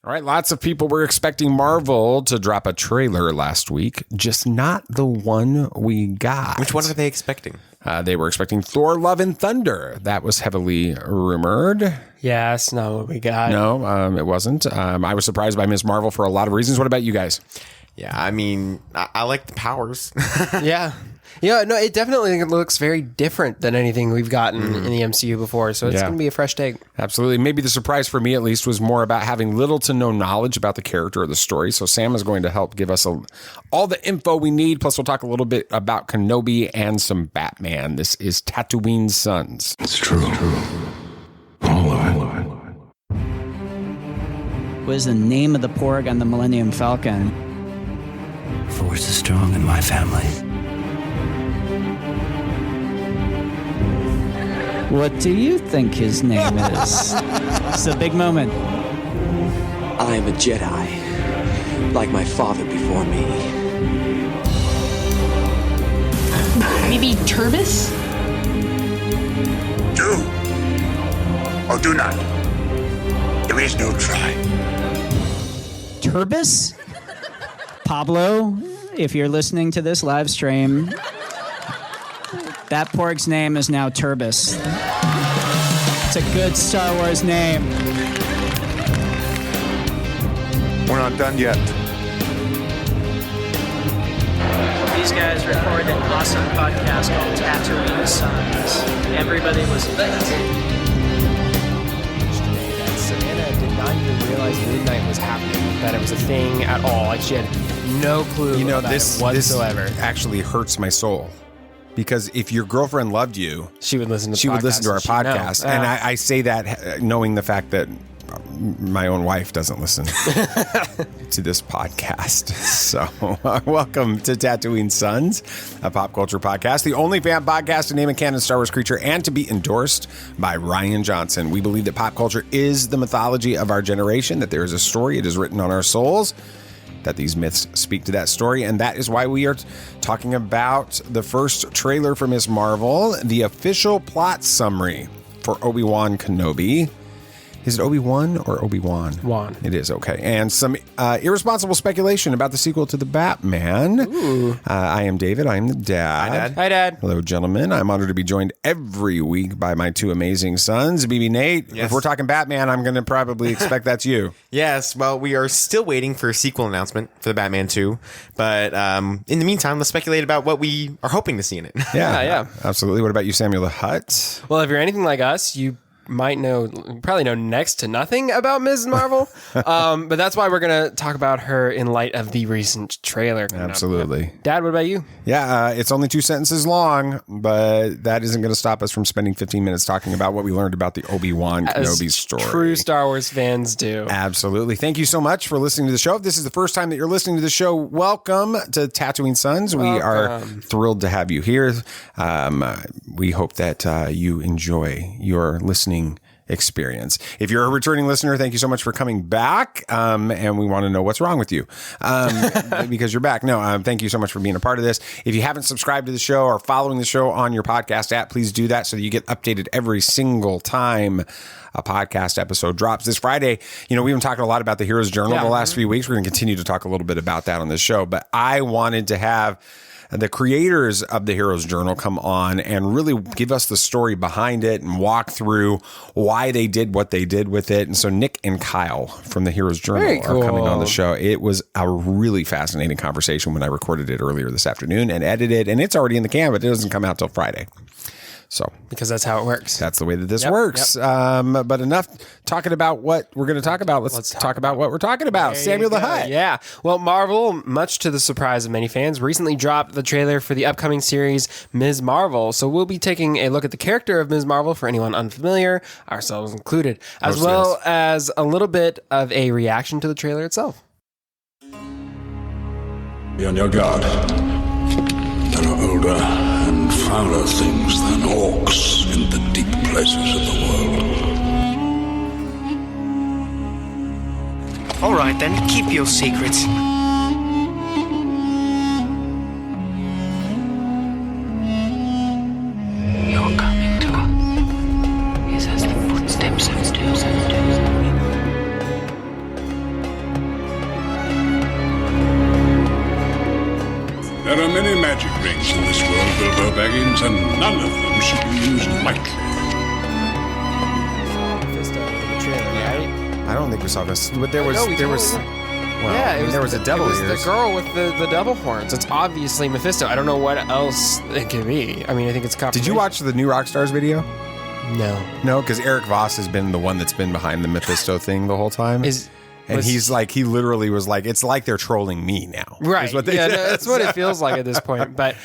All right, lots of people were expecting Marvel to drop a trailer last week, just not the one we got. Which one were they expecting? They were expecting Thor: Love and Thunder. That was heavily rumored. Yeah, that's not what we got. No, it wasn't. I was surprised by Ms. Marvel for a lot of reasons. What about you guys? Yeah, I mean, I like the powers. Yeah. Yeah, no, it definitely looks very different than anything we've gotten in the MCU before, so it's going to be a fresh take. Absolutely. Maybe the surprise for me, at least, was more about having little to no knowledge about the character or the story, so Sam is going to help give us all the info we need, plus we'll talk a little bit about Kenobi and some Batman. This is Tatooine's Sons. It's true. All of it. What is the name of the porg on the Millennium Falcon? Force is strong in my family. What do you think his name is? It's a big moment. I am a Jedi, like my father before me. Maybe Turbis? Do or do not. There is no try. Turbis? Pablo, if you're listening to this live stream, that porg's name is now Turbis. It's a good Star Wars name. We're not done yet. These guys recorded an awesome podcast called Tatooine Sons. Everybody was Savannah did not even realize midnight was happening, that it was a thing at all. Like, she had no clue about it whatsoever. This actually hurts my soul. Because if your girlfriend loved you, she would listen to our podcast. And I say that knowing the fact that my own wife doesn't listen to this podcast. So welcome to Tatooine Sons, a pop culture podcast, the only fan podcast to name a canon Star Wars creature and to be endorsed by Ryan Johnson. We believe that pop culture is the mythology of our generation, that there is a story, it is written on our souls, that these myths speak to that story, and that is why we are talking about the first trailer for Ms. Marvel, the official plot summary for Obi Wan Kenobi. Is it Obi-Wan or Obi-Wan? Wan. It is, okay. And some irresponsible speculation about the sequel to The Batman. I am David. I am the dad. Hi, Dad. Hi, Dad. Hello, gentlemen. I'm honored to be joined every week by my two amazing sons, BB Nate. Yes. If we're talking Batman, I'm going to probably expect that's you. Yes, well, we are still waiting for a sequel announcement for the Batman 2. But in the meantime, let's speculate about what we are hoping to see in it. Yeah. Absolutely. What about you, Samuel the Hutt? Well, if you're anything like us, you probably know next to nothing about Ms. Marvel, but that's why we're going to talk about her in light of the recent trailer. Absolutely. Dad, what about you? Yeah, it's only 2 sentences long, but that isn't going to stop us from spending 15 minutes talking about what we learned about the Obi Wan Kenobi story. True Star Wars fans do. Absolutely. Thank you so much for listening to the show. If this is the first time that you're listening to the show, welcome to Tatooine Sons. We are thrilled to have you here. We hope that you enjoy your listening experience. If you're a returning listener, thank you so much for coming back. And we want to know what's wrong with you because you're back. No, thank you so much for being a part of this. If you haven't subscribed to the show or following the show on your podcast app, please do that so that you get updated every single time a podcast episode drops. This Friday, we've been talking a lot about the Heroes Journal the last few weeks. We're going to continue to talk a little bit about that on this show, but I wanted to have the creators of the Heroes Journal come on and really give us the story behind it and walk through why they did what they did with it. And so Nick and Kyle from the Heroes Journal are coming on the show. It was a really fascinating conversation when I recorded it earlier this afternoon and edited, and it's already in the can, but it doesn't come out till Friday. So, because that's how it works. That's the way that this works. But enough talking about what we're going to talk about. Let's talk about what we're talking about. Samuel the Hutt. Yeah. Well, Marvel, much to the surprise of many fans, recently dropped the trailer for the upcoming series Ms. Marvel. So we'll be taking a look at the character of Ms. Marvel for anyone unfamiliar, ourselves included, as well as a little bit of a reaction to the trailer itself. Be on your guard. There are older and fouler things than orcs in the deep places of the world. All right, then, keep your secrets. You're coming to us. Is as the footsteps of doom. magic rings in this world, Bilbo Baggins, and none of them should be used lightly. I don't think we saw this, but there was No, we there was. totally Well, Yeah, I mean, there was a devil it was ears. the girl with the devil horns. It's obviously Mephisto. I don't know what else it could be. I mean, I think it's confirmation. Did you watch the new Rockstars video? No. No, because Eric Voss has been the one that's been behind the Mephisto thing the whole time. He's like, he literally was like, it's like they're trolling me now. Right. Is what they yeah, said. no, that's what it feels like at this point. But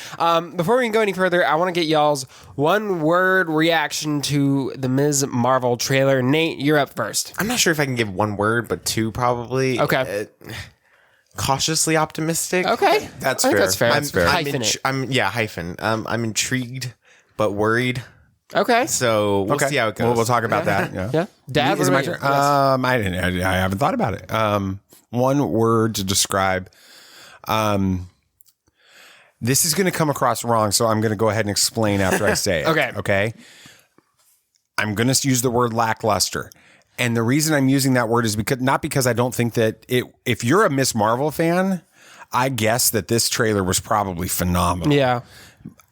before we can go any further, I want to get y'all's one-word reaction to the Ms. Marvel trailer. Nate, you're up first. I'm not sure if I can give one word, but two probably. Okay. Cautiously optimistic. Okay. That's I think fair. that's fair. That's fair. Hyphen it. Hyphen. I'm intrigued, but worried. Okay. So we'll see how it goes. We'll talk about that. Yeah. Yeah. Dad, Is it what my about turn? I haven't thought about it. One word to describe. This is going to come across wrong, so I'm going to go ahead and explain after I say it. Okay. Okay. I'm going to use the word lackluster. And the reason I'm using that word is not because I don't think that if you're a Miss Marvel fan, I guess that this trailer was probably phenomenal. Yeah.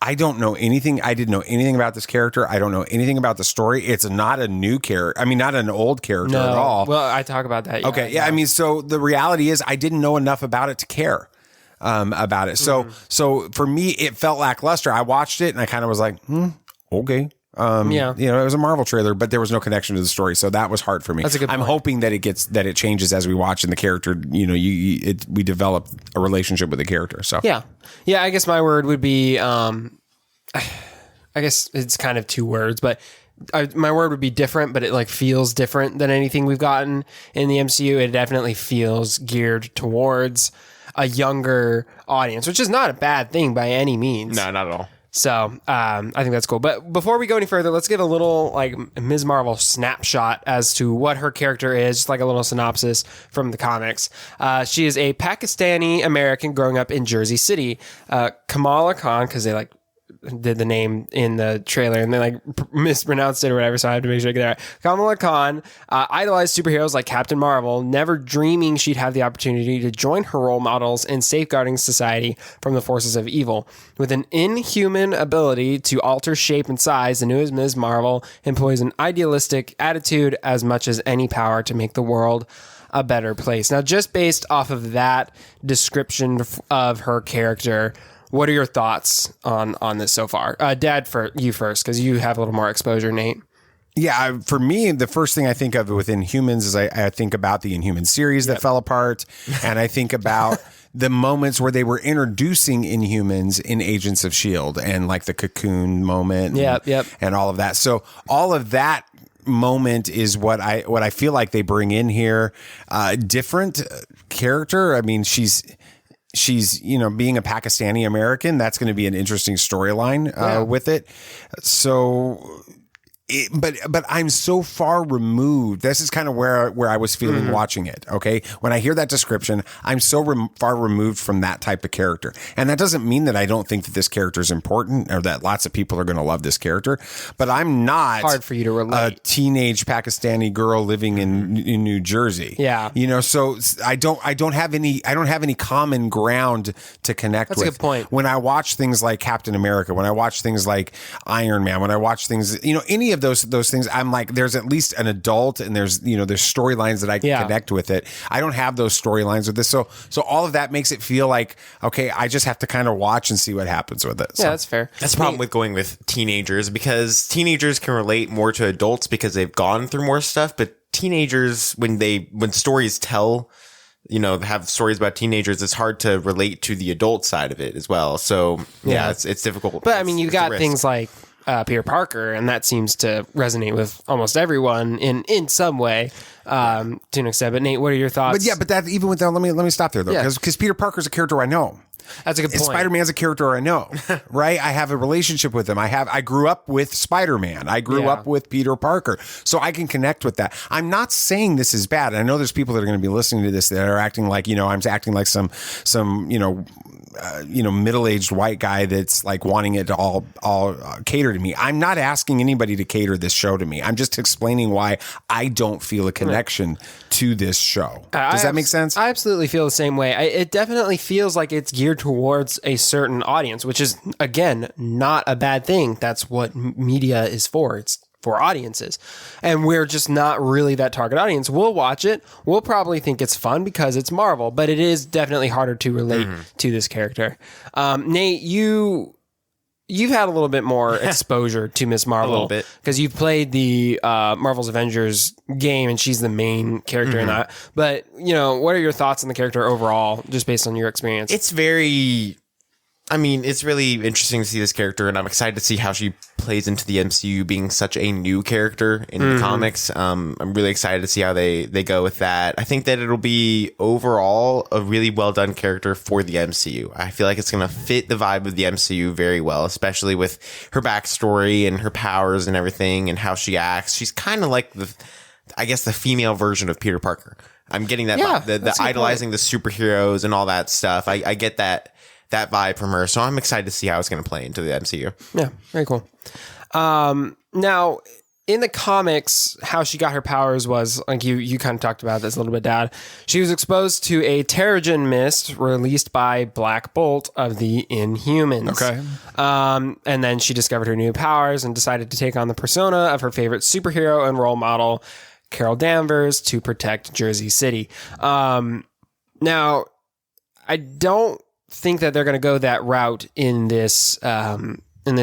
I don't know anything. I didn't know anything about this character. I don't know anything about the story. It's not a new character. I mean, not an old character at all. Well, I talk about that. Yeah, Okay. Yeah. I mean, so the reality is I didn't know enough about it to care about it. So for me, it felt lackluster. I watched it and I kind of was like, okay. Yeah. You know, it was a Marvel trailer, but there was no connection to the story. So that was hard for me. That's a good I'm point. hoping that it changes as we watch and the character, you know, we develop a relationship with the character. So Yeah. Yeah. I guess my word would be, I guess it's kind of two words, but my word would be different, but it like feels different than anything we've gotten in the MCU. It definitely feels geared towards a younger audience, which is not a bad thing by any means. No, not at all. So I think that's cool. But before we go any further, let's give a little like Ms. Marvel snapshot as to what her character is, just like a little synopsis from the comics. She is a Pakistani American growing up in Jersey City. Kamala Khan, because they like did the name in the trailer and they like mispronounced it or whatever, so I have to make sure I get it right. Kamala Khan idolized superheroes like Captain Marvel, never dreaming she'd have the opportunity to join her role models in safeguarding society from the forces of evil. With an inhuman ability to alter shape and size, the newest Ms. Marvel employs an idealistic attitude as much as any power to make the world a better place. Now, just based off of that description of her character, what are your thoughts on this so far? Dad, for you first, because you have a little more exposure, Nate. Yeah, for me, the first thing I think of with Inhumans is I think about the Inhuman series that fell apart, and I think about the moments where they were introducing Inhumans in Agents of S.H.I.E.L.D. and like the Cocoon moment and all of that. So all of that moment is what I feel like they bring in here. Different character. I mean, she's, you know, being a Pakistani American, that's going to be an interesting storyline with it. So, but I'm so far removed. This is kind of where I was feeling watching it. Okay. When I hear that description, I'm so far removed from that type of character. And that doesn't mean that I don't think that this character is important or that lots of people are going to love this character, but I'm not hard for you to relate. A teenage Pakistani girl living in New Jersey. Yeah. You know, so I don't have any common ground to connect with. That's a good point. When I watch things like Captain America, when I watch things like Iron Man, when I watch things, you know, any of those things, I'm like, there's at least an adult and there's storylines that I can connect with it. I don't have those storylines with this. So all of that makes it feel like, okay, I just have to kind of watch and see what happens with it. So. Yeah, that's fair. That's the problem with going with teenagers, because teenagers can relate more to adults because they've gone through more stuff. But teenagers, when stories tell, you know, have stories about teenagers, it's hard to relate to the adult side of it as well. So yeah, it's difficult. But I mean, you've got things like Peter Parker, and that seems to resonate with almost everyone in some way to an extent. But Nate, what are your thoughts? But that even with that, let me stop there though, because Peter Parker's a character I know. That's a good point. Spider-Man's a character I know, right? I have a relationship with him. I grew up with Spider-Man. I grew up with Peter Parker. So I can connect with that. I'm not saying this is bad. I know there's people that are going to be listening to this that are acting like, you know, I'm acting like some middle-aged white guy that's like wanting it to all cater to me. I'm not asking anybody to cater this show to me. I'm just explaining why I don't feel a connection to this show. Does that make sense? I absolutely feel the same way. It definitely feels like it's geared geared towards a certain audience, which is, again, not a bad thing. That's what media is for. It's for audiences. And we're just not really that target audience. We'll watch it. We'll probably think it's fun because it's Marvel, but it is definitely harder to relate to this character. Nate, you've had a little bit more exposure to Ms. Marvel. A little bit. Because you've played the Marvel's Avengers game, and she's the main character in that. But, what are your thoughts on the character overall, just based on your experience? It's really interesting to see this character, and I'm excited to see how she plays into the MCU being such a new character in the comics. I'm really excited to see how they go with that. I think that it'll be overall a really well done character for the MCU. I feel like it's going to fit the vibe of the MCU very well, especially with her backstory and her powers and everything and how she acts. She's kind of like the female version of Peter Parker. I'm getting that vibe. The idolizing the superheroes and all that stuff. I get that vibe from her. So I'm excited to see how it's going to play into the MCU. Yeah, very cool. Now, in the comics, how she got her powers was, like you kind of talked about this a little bit, Dad. She was exposed to a Terrigen mist released by Black Bolt of the Inhumans. Okay. And then she discovered her new powers and decided to take on the persona of her favorite superhero and role model, Carol Danvers, to protect Jersey City. Now, I don't think that they're going to go that route in this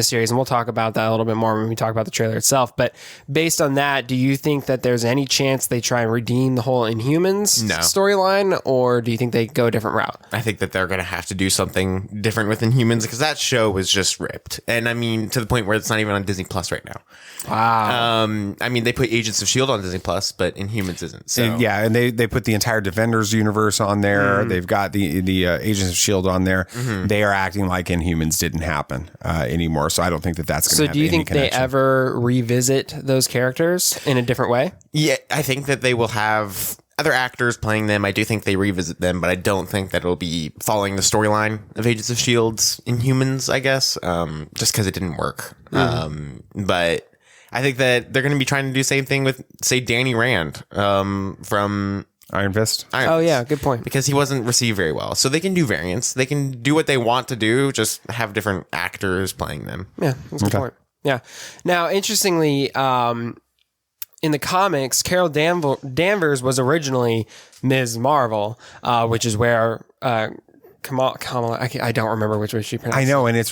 series, and we'll talk about that a little bit more when we talk about the trailer itself. But based on that, do you think that there's any chance they try and redeem the whole Inhumans storyline, or do you think they go a different route? I think that they're going to have to do something different with Inhumans, because that show was just ripped, and to the point where it's not even on Disney Plus right now. Wow. They put Agents of S.H.I.E.L.D. on Disney Plus, but Inhumans isn't. So. And they put the entire Defenders universe on there. They've got the Agents of S.H.I.E.L.D. on there. They are acting like Inhumans didn't happen anymore, so I don't think that's going to happen. So do you think they ever revisit those characters in a different way? Yeah, I think that they will have other actors playing them. I do think they revisit them, but I don't think that it'll be following the storyline of Agents of S.H.I.E.L.D's Inhumans, I guess, just because it didn't work. But I think that they're going to be trying to do the same thing with, say, Danny Rand from Iron Fist. Yeah, good point. Because he wasn't received very well. So they can do variants. They can do what they want to do, just have different actors playing them. Yeah, that's a good point. Yeah. Now, interestingly, in the comics, Carol Danvers was originally Ms. Marvel, which is where Kamala, I don't remember which way she pronounced it. I know, and it's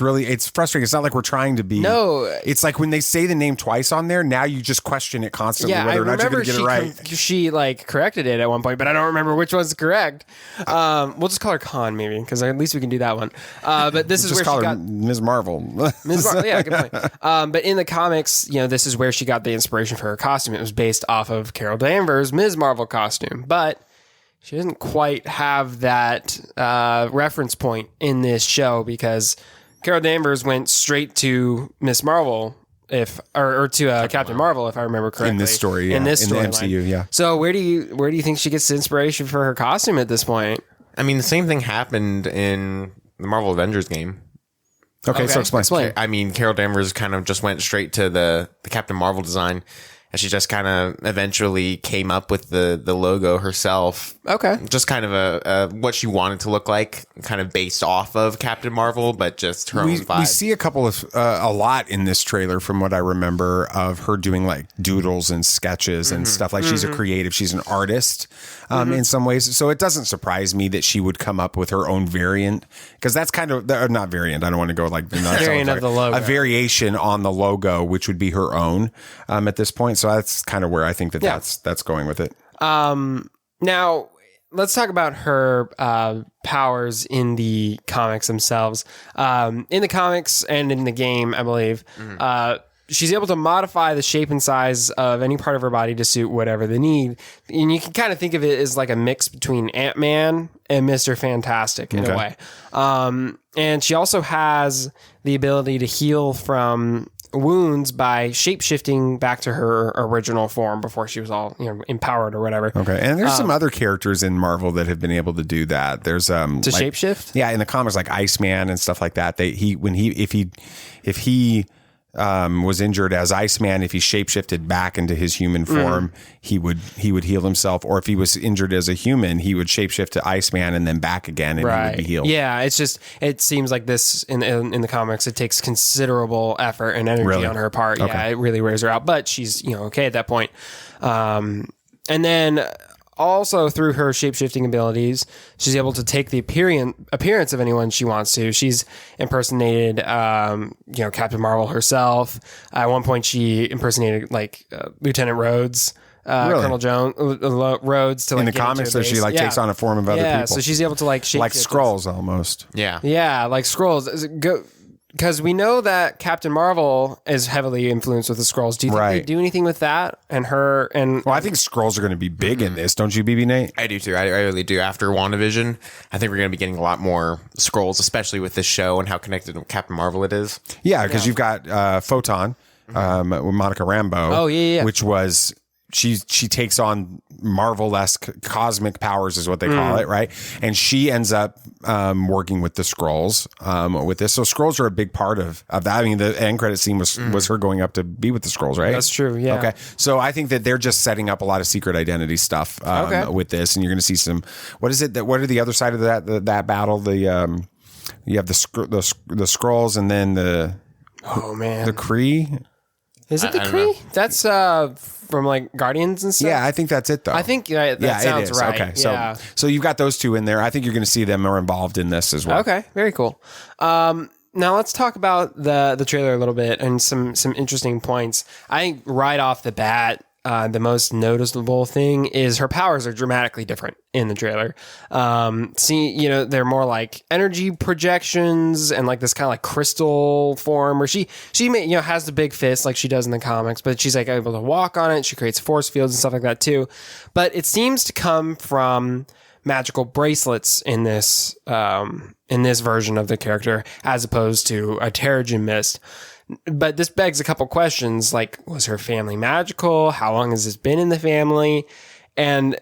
frustrating. It's not like we're trying to be. No. It's like when they say the name twice on there, now you just question it constantly whether or not you're going to get it right. She corrected it at one point, but I don't remember which one's correct. We'll just call her Khan maybe, because at least we can do that one. But this is where she got Ms. Marvel. Ms. Marvel, yeah, good point. But in the comics, this is where she got the inspiration for her costume. It was based off of Carol Danvers' Ms. Marvel costume, but she doesn't quite have that reference point in this show, because Carol Danvers went straight to Miss Marvel, or to Captain Marvel, if I remember correctly. In this story, yeah. In the MCU, yeah. So where do you think she gets the inspiration for her costume at this point? The same thing happened in the Marvel Avengers game. Okay, so explain. Carol Danvers kind of just went straight to the Captain Marvel design. And she just kind of eventually came up with the logo herself. Okay. Just kind of a what she wanted to look like, kind of based off of Captain Marvel, but just her own vibe. We see a lot in this trailer, from what I remember, of her doing like doodles and sketches and stuff. Like she's a creative, she's an artist in some ways. So it doesn't surprise me that she would come up with her own variant, because that's kind of not variant. I don't want to go like variant of the logo. A variation on the logo, which would be her own at this point. So that's kind of where I think that's going with it. Now, let's talk about her powers in the comics themselves. In the comics and in the game, I believe, she's able to modify the shape and size of any part of her body to suit whatever they need. And you can kind of think of it as like a mix between Ant-Man and Mr. Fantastic in a way. And she also has the ability to heal from wounds by shape-shifting back to her original form before she was all empowered or whatever. Okay, and there's some other characters in Marvel that have been able to do that. There's shapeshift. Yeah, in the comics, like Iceman and stuff like that. If he was injured as Iceman, if he shapeshifted back into his human form, he would heal himself. Or if he was injured as a human, he would shapeshift to Iceman and then back again, and he would be healed. Yeah, it seems like this in the comics, it takes considerable effort and energy on her part. Okay. Yeah, it really wears her out, but she's okay at that point. And then also through her shapeshifting abilities, she's able to take the appearance of anyone she wants to. She's impersonated, Captain Marvel herself. At one point, she impersonated Lieutenant Rhodes, Colonel Rhodes. To in the comics, so she takes on a form of other people. Yeah, so she's able to shape like Skrulls almost. Yeah, like Skrulls. Because we know that Captain Marvel is heavily influenced with the Skrulls. Do you think they do anything with that and her? And I think Skrulls are going to be big in this, don't you, BB Nate? I do too. I really do. After WandaVision, I think we're going to be getting a lot more Skrulls, especially with this show and how connected with Captain Marvel it is. Yeah, because you've got Photon, with Monica Rambeau. Oh yeah. Which was she takes on Marvel-esque cosmic powers, is what they call it, right? And she ends up working with the Skrulls with this. So Skrulls are a big part of that. I mean, the end credit scene was her going up to be with the Skrulls, right? That's true. Yeah. Okay. So I think that they're just setting up a lot of secret identity stuff with this, and you're going to see some. What is it? What are the other side of that battle? You have the Skrulls, and then the Kree. Is it the Kree? That's from Guardians and stuff? Yeah, I think that's it though. I think that sounds right. Okay, so you've got those two in there. I think you're going to see them more involved in this as well. Okay, very cool. Now let's talk about the trailer a little bit and some interesting points. I think right off the bat, the most noticeable thing is her powers are dramatically different in the trailer. They're more like energy projections and this kind of crystal form where she has the big fist like she does in the comics, but she's able to walk on it. She creates force fields and stuff like that too. But it seems to come from magical bracelets in this version of the character, as opposed to a Terrigen mist. But this begs a couple questions, was her family magical? How long has this been in the family? And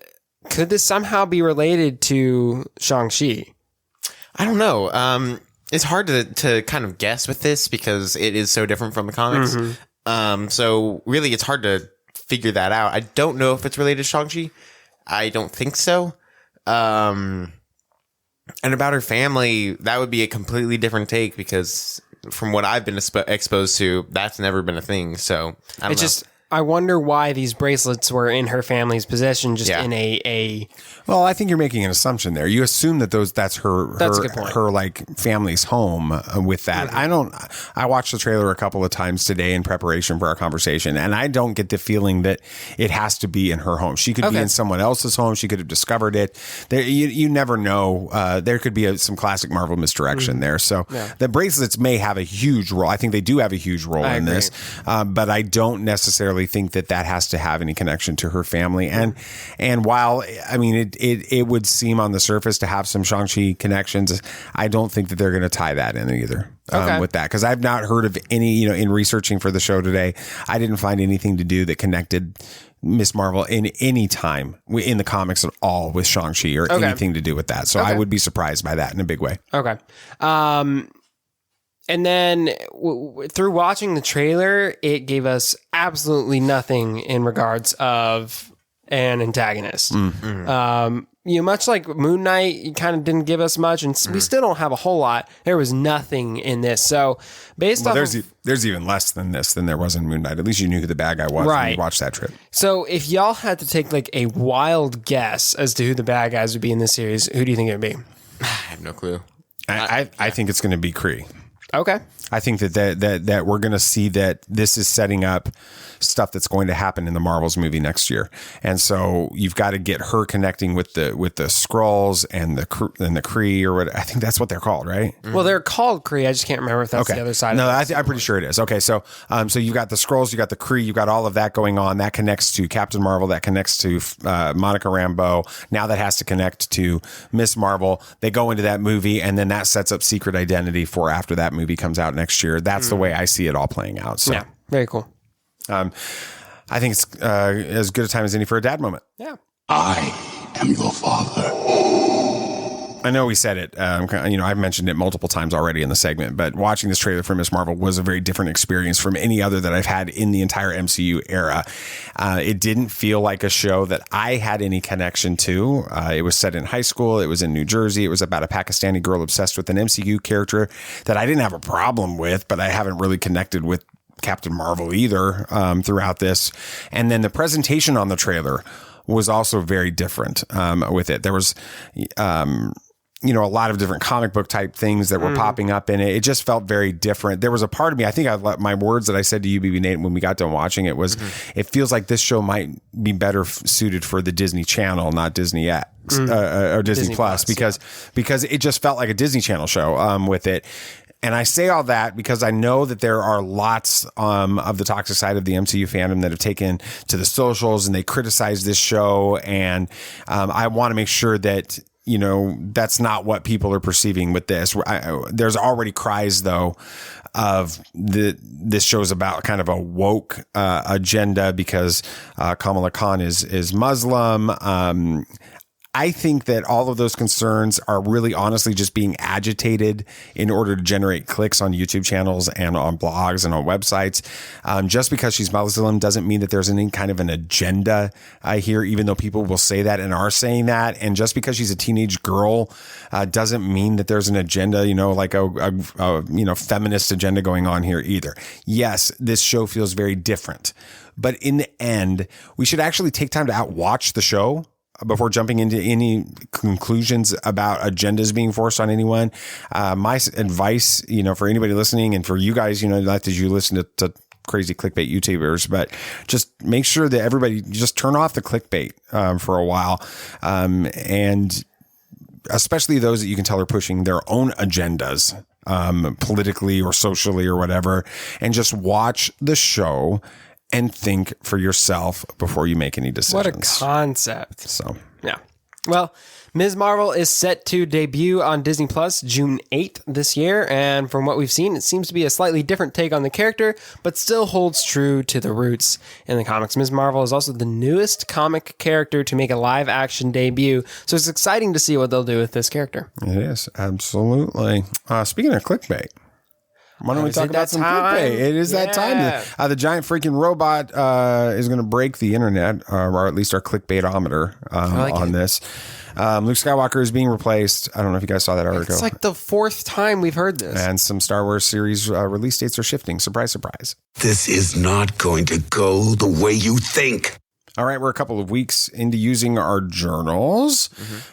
could this somehow be related to Shang-Chi? I don't know. It's hard to kind of guess with this because it is so different from the comics. So really, it's hard to figure that out. I don't know if it's related to Shang-Chi. I don't think so. And about her family, that would be a completely different take because from what I've been exposed to, that's never been a thing. So I don't know. I wonder why these bracelets were in her family's possession, in a. Well, I think you're making an assumption there. You assume that that's her a good point. Her family's home with that. I watched the trailer a couple of times today in preparation for our conversation, and I don't get the feeling that it has to be in her home. She could be in someone else's home. She could have discovered it. You never know. There could be some classic Marvel misdirection there. So the bracelets may have a huge role. I think they do have a huge role in this, but I don't necessarily think that has to have any connection to her family. And while it would seem on the surface to have some Shang-Chi connections, I don't think that they're going to tie that in either with that, because I've not heard of any, in researching for the show today, I didn't find anything to do that connected Miss Marvel in any time in the comics at all with Shang-Chi or anything to do with that. So I would be surprised by that in a big way. Okay. And then through watching the trailer, it gave us absolutely nothing in regards of an antagonist. Much like Moon Knight, you kind of didn't give us much, and we still don't have a whole lot. There was nothing in this. So there's even less than this than there was in Moon Knight. At least you knew who the bad guy was when you watched that trip. So if y'all had to take a wild guess as to who the bad guys would be in this series, who do you think it would be? I have no clue. I think it's going to be Kree. Okay. I think that we're going to see that this is setting up stuff that's going to happen in the Marvels movie next year. And so you've got to get her connecting with the Skrulls and the Kree, or what I think that's what they're called, right? Well, they're called Kree. I just can't remember if that's the other side. No, I'm pretty sure it is. Okay, so you've got the Skrulls, you got the Kree, you got all of that going on. That connects to Captain Marvel. That connects to Monica Rambeau. Now that has to connect to Miss Marvel. They go into that movie, and then that sets up secret identity for after that movie comes out next year. That's the way I see it all playing out. So yeah, very cool. I think it's as good a time as any for a dad moment. Yeah. I am your father. I know we said it. I've mentioned it multiple times already in the segment, but watching this trailer for Ms. Marvel was a very different experience from any other that I've had in the entire MCU era. It didn't feel like a show that I had any connection to. It was set in high school. It was in New Jersey. It was about a Pakistani girl obsessed with an MCU character that I didn't have a problem with, but I haven't really connected with Captain Marvel either throughout this. And then the presentation on the trailer was also very different with it. There was, a lot of different comic book type things that were popping up in it. It just felt very different. There was a part of me, I think my words that I said to you, BB Nate, when we got done watching it was, it feels like this show might be better suited for the Disney Channel, not Disney X or Disney Plus, because it just felt like a Disney Channel show with it. And I say all that because I know that there are lots of the toxic side of the MCU fandom that have taken to the socials and they criticize this show. And I want to make sure that, that's not what people are perceiving with this. There's already cries, though, of this show's about kind of a woke agenda because Kamala Khan is Muslim. I think that all of those concerns are really honestly just being agitated in order to generate clicks on YouTube channels and on blogs and on websites. Just because she's Muslim doesn't mean that there's any kind of an agenda here, even though people will say that and are saying that. And just because she's a teenage girl doesn't mean that there's an agenda, like a feminist agenda going on here either. Yes, this show feels very different, but in the end, we should actually take time to outwatch the show before jumping into any conclusions about agendas being forced on anyone. My advice, for anybody listening and for you guys, not as you listen to crazy clickbait YouTubers, but just make sure that everybody just turn off the clickbait for a while. And especially those that you can tell are pushing their own agendas politically or socially or whatever, and just watch the show and think for yourself before you make any decisions. What a concept. So, yeah. Well, Ms. Marvel is set to debut on Disney Plus June 8th this year. And from what we've seen, it seems to be a slightly different take on the character, but still holds true to the roots in the comics. Ms. Marvel is also the newest comic character to make a live action debut. So it's exciting to see what they'll do with this character. It is. Absolutely. Speaking of clickbait, why don't we talk about some clickbait? It is that time. The giant freaking robot is going to break the internet, or at least our clickbaitometer on this. Luke Skywalker is being replaced. I don't know if you guys saw that article. It's like the fourth time we've heard this. And some Star Wars series release dates are shifting. Surprise, surprise. This is not going to go the way you think. All right, we're a couple of weeks into using our journals.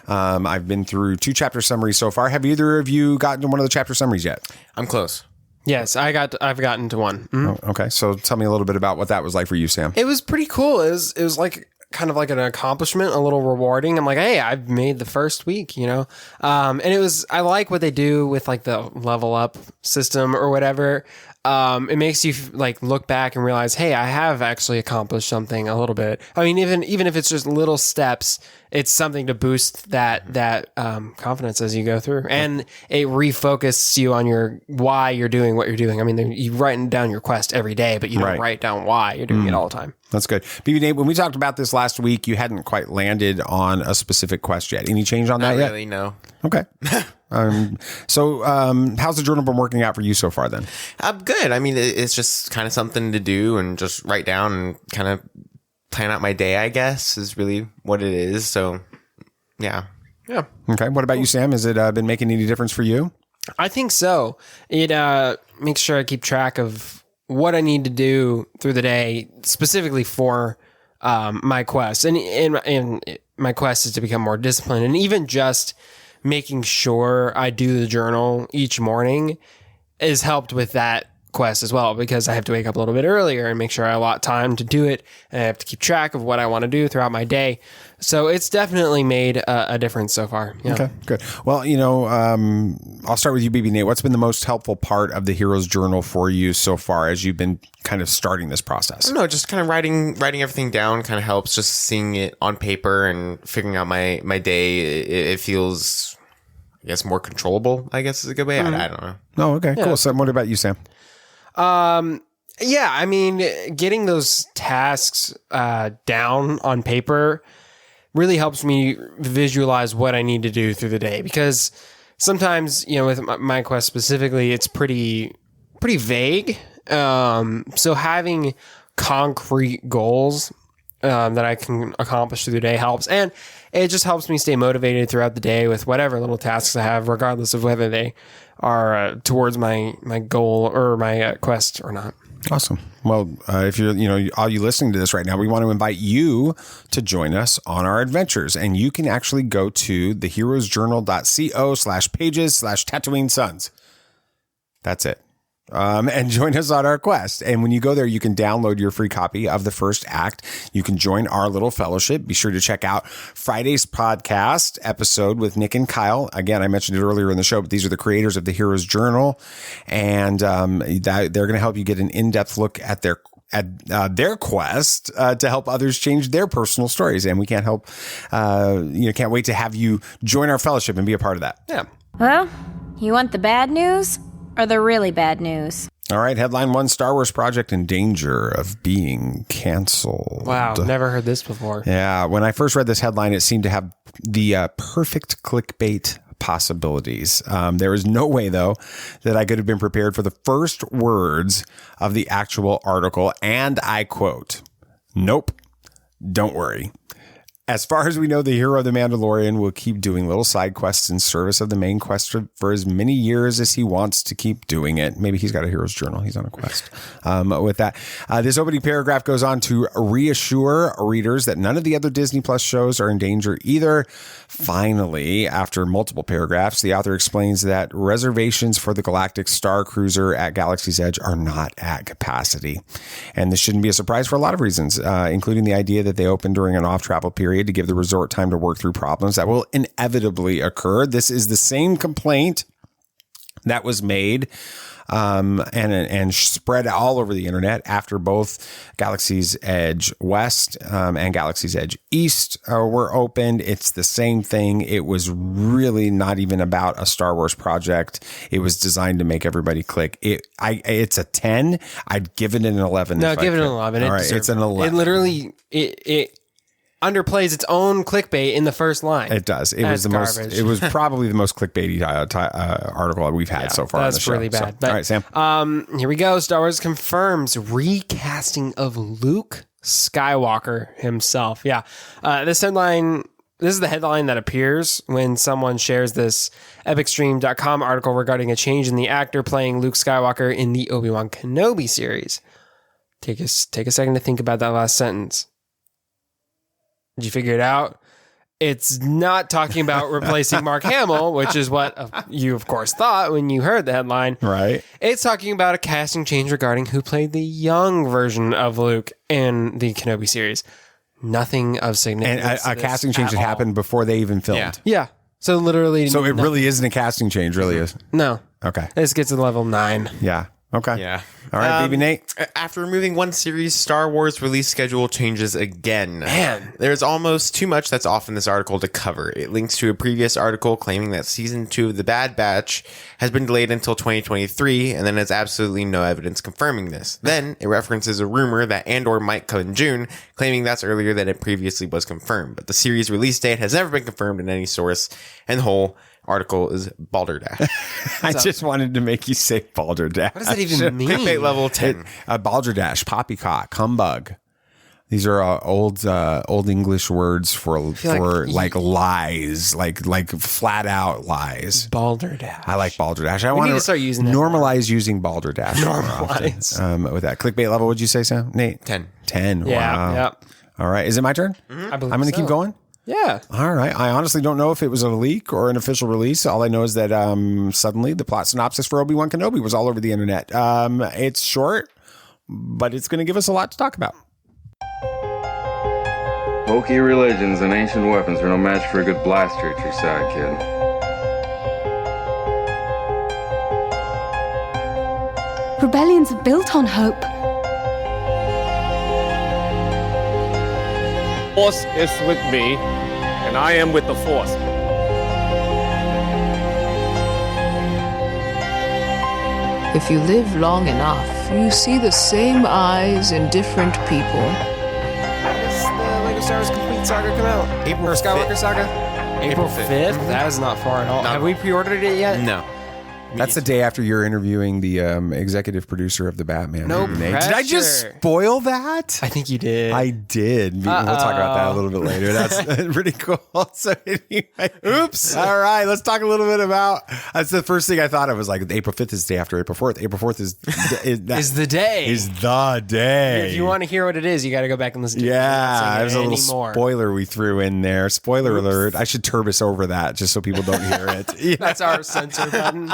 I've been through 2 chapter summaries so far. Have either of you gotten to one of the chapter summaries yet? I'm close. Yes, I've gotten to one. Oh, okay, so tell me a little bit about what that was like for you, Sam. It was pretty cool. It was like kind of like an accomplishment, a little rewarding. I'm like, hey, I've made the first week, and I like what they do with like the level up system or whatever. It makes you like look back and realize, hey, I have actually accomplished something a little bit. I mean, even if it's just little steps, it's something to boost that confidence as you go through, and it refocuses you on your why you're doing what you're doing. I mean, you write down your quest every day, but you don't write down why you're doing it all the time. That's good. BB Nate, when we talked about this last week, you hadn't quite landed on a specific quest yet. Any change on that yet? Not really, no. Okay. So how's the journal been working out for you so far then? Good. I mean, it's just kind of something to do and just write down and kind of plan out my day, I guess, is really what it is. So, yeah. Yeah. Okay. What about you, Sam? Has it been making any difference for you? I think so. It makes sure I keep track of what I need to do through the day, specifically for my quest. And my quest is to become more disciplined. And even just making sure I do the journal each morning is helped with that quest as well, because I have to wake up a little bit earlier and make sure I allot time to do it, and I have to keep track of what I want to do throughout my day. So it's definitely made a difference so far. Yeah. Okay, good. Well, I'll start with you, BB Nate. What's been the most helpful part of the Hero's Journal for you so far as you've been kind of starting this process? I don't know, just kind of writing everything down kind of helps. Just seeing it on paper and figuring out my day, it feels, I guess, more controllable, I guess is a good way. I don't know. Oh, okay, cool. So what about you, Sam? Yeah, I mean, getting those tasks down on paper really helps me visualize what I need to do through the day, because sometimes, with my quest specifically, it's pretty vague. So having concrete goals that I can accomplish through the day helps, and it just helps me stay motivated throughout the day with whatever little tasks I have, regardless of whether they are towards my goal or my quest or not. Awesome. Well, if you're, all you listening to this right now, we want to invite you to join us on our adventures. And you can actually go to theheroesjournal.co/pages/Tatooine Sons. That's it. And join us on our quest. And when you go there, you can download your free copy of the first act. You can join our little fellowship. Be sure to check out Friday's podcast episode with Nick and Kyle. Again, I mentioned it earlier in the show, but these are the creators of the Heroes Journal. And they're going to help you get an in-depth look at their quest to help others change their personal stories. And we can't wait to have you join our fellowship and be a part of that. Yeah. Well, you want the bad news or the really bad news? All right. Headline 1, Star Wars project in danger of being canceled. Wow. Never heard this before. Yeah. When I first read this headline, it seemed to have the perfect clickbait possibilities. There is no way, though, that I could have been prepared for the first words of the actual article. And I quote, "Nope, don't worry. As far as we know, the hero of the Mandalorian will keep doing little side quests in service of the main quest for as many years as he wants to keep doing it." Maybe he's got a hero's journal. He's on a quest. With that, this opening paragraph goes on to reassure readers that none of the other Disney Plus shows are in danger either. Finally, after multiple paragraphs, the author explains that reservations for the Galactic Star Cruiser at Galaxy's Edge are not at capacity. And this shouldn't be a surprise for a lot of reasons, including the idea that they opened during an off-travel period to give the resort time to work through problems that will inevitably occur. This is the same complaint that was made and spread all over the internet after both Galaxy's Edge West and Galaxy's Edge East were opened. It's the same thing. It was really not even about a Star Wars project. It was designed to make everybody click. It's a 10. I'd give it an 11. No, give it an 11. All right, it's an 11. It literally it underplays its own clickbait in the first line. It does. It was the garbage. Most. It was probably the most clickbaity article we've had so far on the show. That's really bad. So, but, all right, Sam. Here we go. Star Wars confirms recasting of Luke Skywalker himself. Yeah. This is the headline that appears when someone shares this epicstream.com article regarding a change in the actor playing Luke Skywalker in the Obi Wan Kenobi series. Take a second to think about that last sentence. Did you figure it out? It's not talking about replacing Mark Hamill, which is what you, of course, thought when you heard the headline. Right. It's talking about a casting change regarding who played the young version of Luke in the Kenobi series. Nothing of significance. And a casting change that happened before they even filmed. Yeah. So literally. So it really isn't a casting change, really is. No. Okay. This gets to level 9. Yeah. Okay. Yeah. All right, baby Nate. After removing one series, Star Wars release schedule changes again. Man. There's almost too much that's off in this article to cover. It links to a previous article claiming that season 2 of The Bad Batch has been delayed until 2023, and then has absolutely no evidence confirming this. Then it references a rumor that Andor might come in June, claiming that's earlier than it previously was confirmed. But the series release date has never been confirmed in any source, and the whole article is balderdash. I just wanted to make you say balderdash. What does that even mean? Clickbait level 10. Balderdash, poppycock, humbug. These are old English words for like lies, like flat out lies. Balderdash. I like balderdash. I We want need to start using that normalize using balderdash. Normalize. With that clickbait level, would you say, Sam? Nate? 10. 10. Yeah. Wow. Yep. All right. Is it my turn? Mm-hmm. I believe I'm going to keep going. Yeah. All right. I honestly don't know if it was a leak or an official release. All I know is that suddenly the plot synopsis for Obi Wan Kenobi was all over the internet. It's short, but it's going to give us a lot to talk about. Bulky religions and ancient weapons are no match for a good blaster at your side, kid. Rebellions are built on hope. Force is with me, and I am with the Force. If you live long enough, you see the same eyes in different people. The Lego Star Wars Complete that saga come out? April or Skywalker 5th. saga? April 5th? That is not far at all. Have we pre-ordered it yet? No. That's the day after you're interviewing the executive producer of the Batman. No movie, Nate. pressure. Did I just spoil that? I think you did. I did. We'll talk about that a little bit later. That's pretty cool. So anyway, oops. All right, let's talk a little bit about. That's the first thing I thought of was like April 5th is the day after April 4th. April 4th is the day. Is the day. If you want to hear what it is, you got to go back and listen to it. Yeah, there's a little spoiler we threw in there. Spoiler alert. I should turbis over that just so people don't hear it. That's our censor button.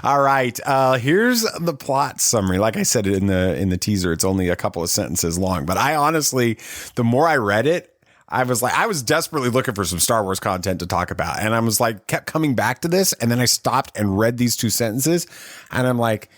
All right. Here's the plot summary. Like I said in the teaser, it's only a couple of sentences long. But I honestly, the more I read it, I was desperately looking for some Star Wars content to talk about. And I was like, kept coming back to this. And then I stopped and read these 2 sentences. And I'm like,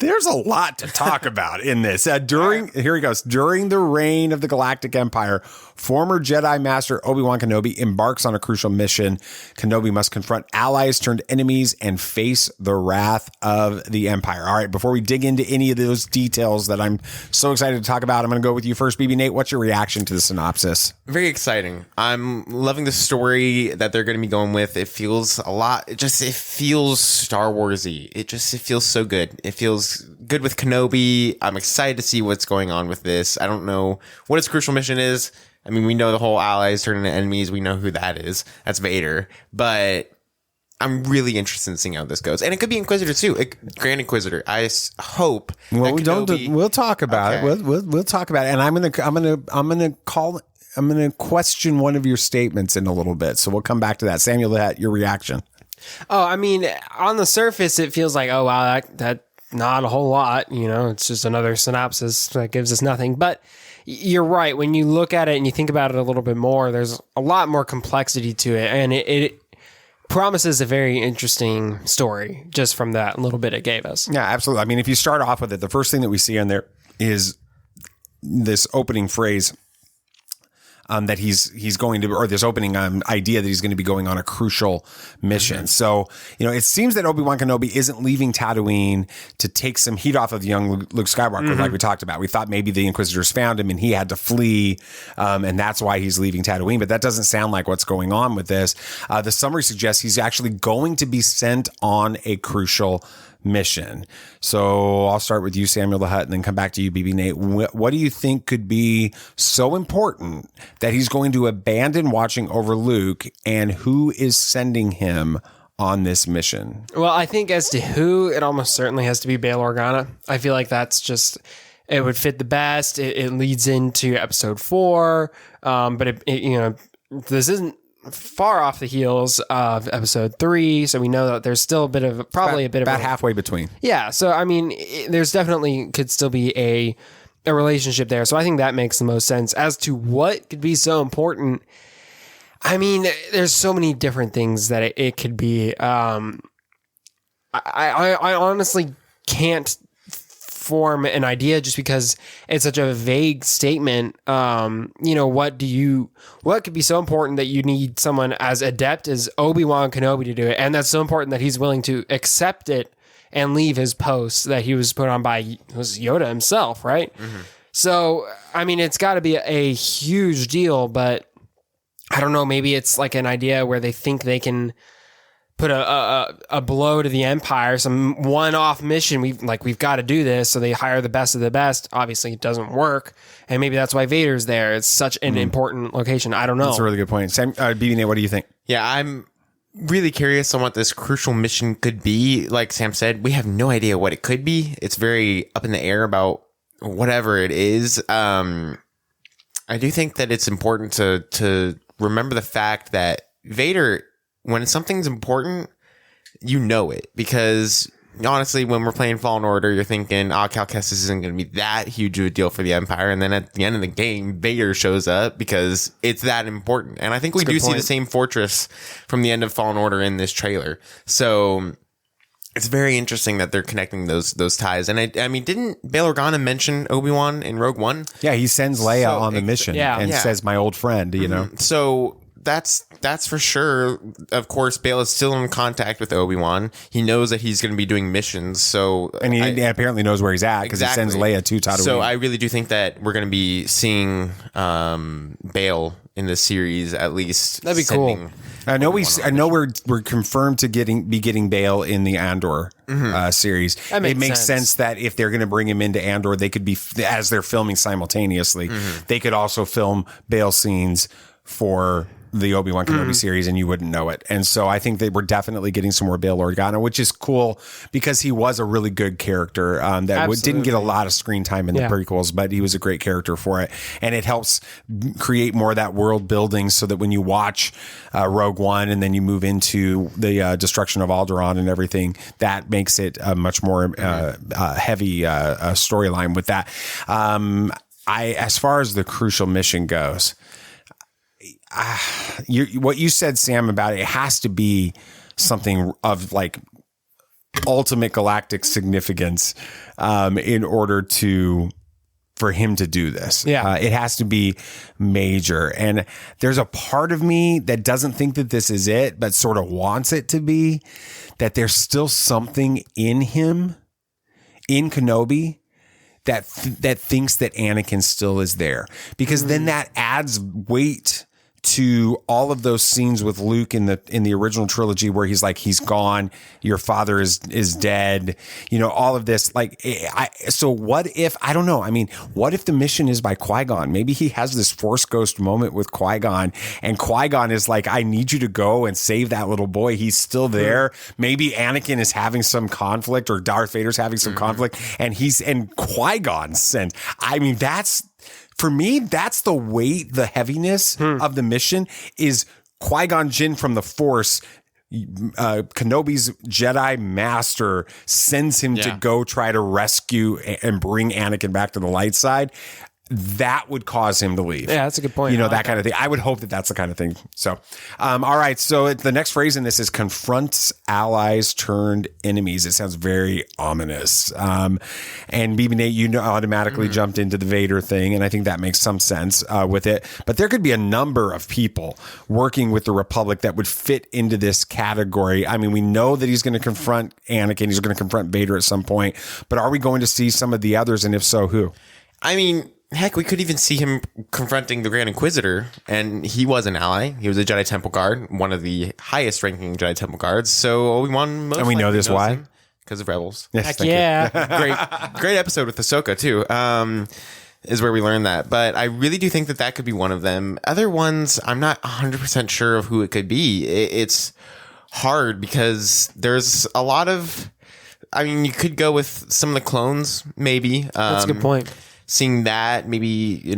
there's a lot to talk about in this. Here he goes. During the reign of the Galactic Empire, former Jedi Master Obi Wan Kenobi embarks on a crucial mission. Kenobi must confront allies turned enemies and face the wrath of the Empire. All right, before we dig into any of those details that I'm so excited to talk about, I'm going to go with you first, BB Nate. What's your reaction to the synopsis? Very exciting. I'm loving the story that they're going to be going with. It feels a lot. It feels Star Wars-y. It feels so good. It feels good with Kenobi. I'm excited to see what's going on with this. I don't know what his crucial mission is. I mean, we know the whole allies turning into enemies. We know who that is. That's Vader. But I'm really interested in seeing how this goes. And it could be Inquisitor too. Grand Inquisitor. I hope. Well, we'll talk about it. We'll talk about it. And I'm going to question one of your statements in a little bit. So we'll come back to that. Samuel, your reaction. Oh, I mean, on the surface, it feels like, oh, wow, that not a whole lot. It's just another synopsis that gives us nothing. But you're right. When you look at it and you think about it a little bit more, there's a lot more complexity to it. And it promises a very interesting story just from that little bit it gave us. Yeah, absolutely. I mean, if you start off with it, the first thing that we see in there is this opening phrase. That he's going to, or this opening idea that he's going to be going on a crucial mission. Mm-hmm. So, it seems that Obi Wan Kenobi isn't leaving Tatooine to take some heat off of the young Luke Skywalker, like we talked about. We thought maybe the Inquisitors found him and he had to flee, and that's why he's leaving Tatooine. But that doesn't sound like what's going on with this. The summary suggests he's actually going to be sent on a crucial mission. So I'll start with you, Samuel the Hutt, and then come back to you, BB Nate. What do you think could be so important that he's going to abandon watching over Luke, and who is sending him on this mission? Well, I think as to who, it almost certainly has to be Bail Organa. I feel like that's just, it would fit the best. It leads into episode 4, but this isn't far off the heels of episode 3, so we know that there's still about halfway between. Yeah, so I mean, there's definitely could still be a relationship there. So I think that makes the most sense. As to what could be so important, I mean, there's so many different things that it could be. I honestly can't form an idea just because it's such a vague statement. What could be so important that you need someone as adept as Obi Wan Kenobi to do it, and that's so important that he's willing to accept it and leave his post that he was put on by Yoda himself, right? Mm-hmm. So, I mean, it's got to be a huge deal, but I don't know, maybe it's like an idea where they think they can put a blow to the Empire, some one-off mission. We've got to do this, so they hire the best of the best. Obviously, it doesn't work, and maybe that's why Vader's there. It's such an important location. I don't know. That's a really good point. Sam, BB Nate, what do you think? Yeah, I'm really curious on what this crucial mission could be. Like Sam said, we have no idea what it could be. It's very up in the air about whatever it is. I do think that it's important to remember the fact that Vader, when something's important, you know it. Because honestly, when we're playing Fallen Order, you're thinking, Cal Kestis isn't going to be that huge of a deal for the Empire. And then at the end of the game, Vader shows up because it's that important. And I think we do see the same fortress from the end of Fallen Order in this trailer. So it's very interesting that they're connecting those ties. And I mean, didn't Bail Organa mention Obi-Wan in Rogue One? Yeah, he sends Leia on the mission and says, my old friend, you know. So that's for sure. Of course, Bail is still in contact with Obi-Wan. He knows that he's going to be doing missions. So, and he apparently knows where he's at because he sends Leia to Tatooine. So I really do think that we're going to be seeing Bail in the series, at least. That'd be cool. I know we're confirmed to be getting Bail in the Andor series. It makes sense that if they're going to bring him into Andor, they could be, as they're filming simultaneously, they could also film Bail scenes for the Obi Wan Kenobi series, and you wouldn't know it. And so I think they were definitely getting some more Bail Organa, which is cool because he was a really good character that didn't get a lot of screen time in the prequels, but he was a great character for it. And it helps create more of that world building so that when you watch Rogue One and then you move into the destruction of Alderaan and everything, that makes it a much more heavy storyline with that. As far as the crucial mission goes, what you said, Sam, about it has to be something of like ultimate galactic significance in order for him to do this. It has to be major. And there's a part of me that doesn't think that this is it, but sort of wants it to be, that there's still something in him, in Kenobi, that thinks that Anakin still is there, because then that adds weight to all of those scenes with Luke in the original trilogy where he's like, he's gone, your father is dead, all of this. So what if, I don't know. I mean, what if the mission is by Qui-Gon? Maybe he has this Force Ghost moment with Qui-Gon, and Qui-Gon is like, I need you to go and save that little boy. He's still there. Maybe Anakin is having some conflict, or Darth Vader's having some conflict, and Qui-Gon sent. I mean, for me, that's the weight, the heaviness of the mission is Qui-Gon Jinn from the Force. Kenobi's Jedi master sends him to go try to rescue and bring Anakin back to the light side. That would cause him to leave. Yeah, that's a good point. That kind of thing. I would hope that that's the kind of thing. So, all right. So the next phrase in this is confronts allies turned enemies. It sounds very ominous. And BB Nate, automatically jumped into the Vader thing, and I think that makes some sense with it. But there could be a number of people working with the Republic that would fit into this category. I mean, we know that he's going to confront Anakin. He's going to confront Vader at some point. But are we going to see some of the others? And if so, who? I mean, heck, we could even see him confronting the Grand Inquisitor, and he was an ally. He was a Jedi Temple Guard, one of the highest ranking Jedi Temple Guards. So Obi-Wan most and we know this why? Because of Rebels. Yes, heck yeah. Great episode with Ahsoka too. Is where we learned that. But I really do think that could be one of them. Other ones, I'm not 100% sure of who it could be. It's hard because there's a lot of, I mean, you could go with some of the clones, maybe. That's a good point. Seeing that, maybe,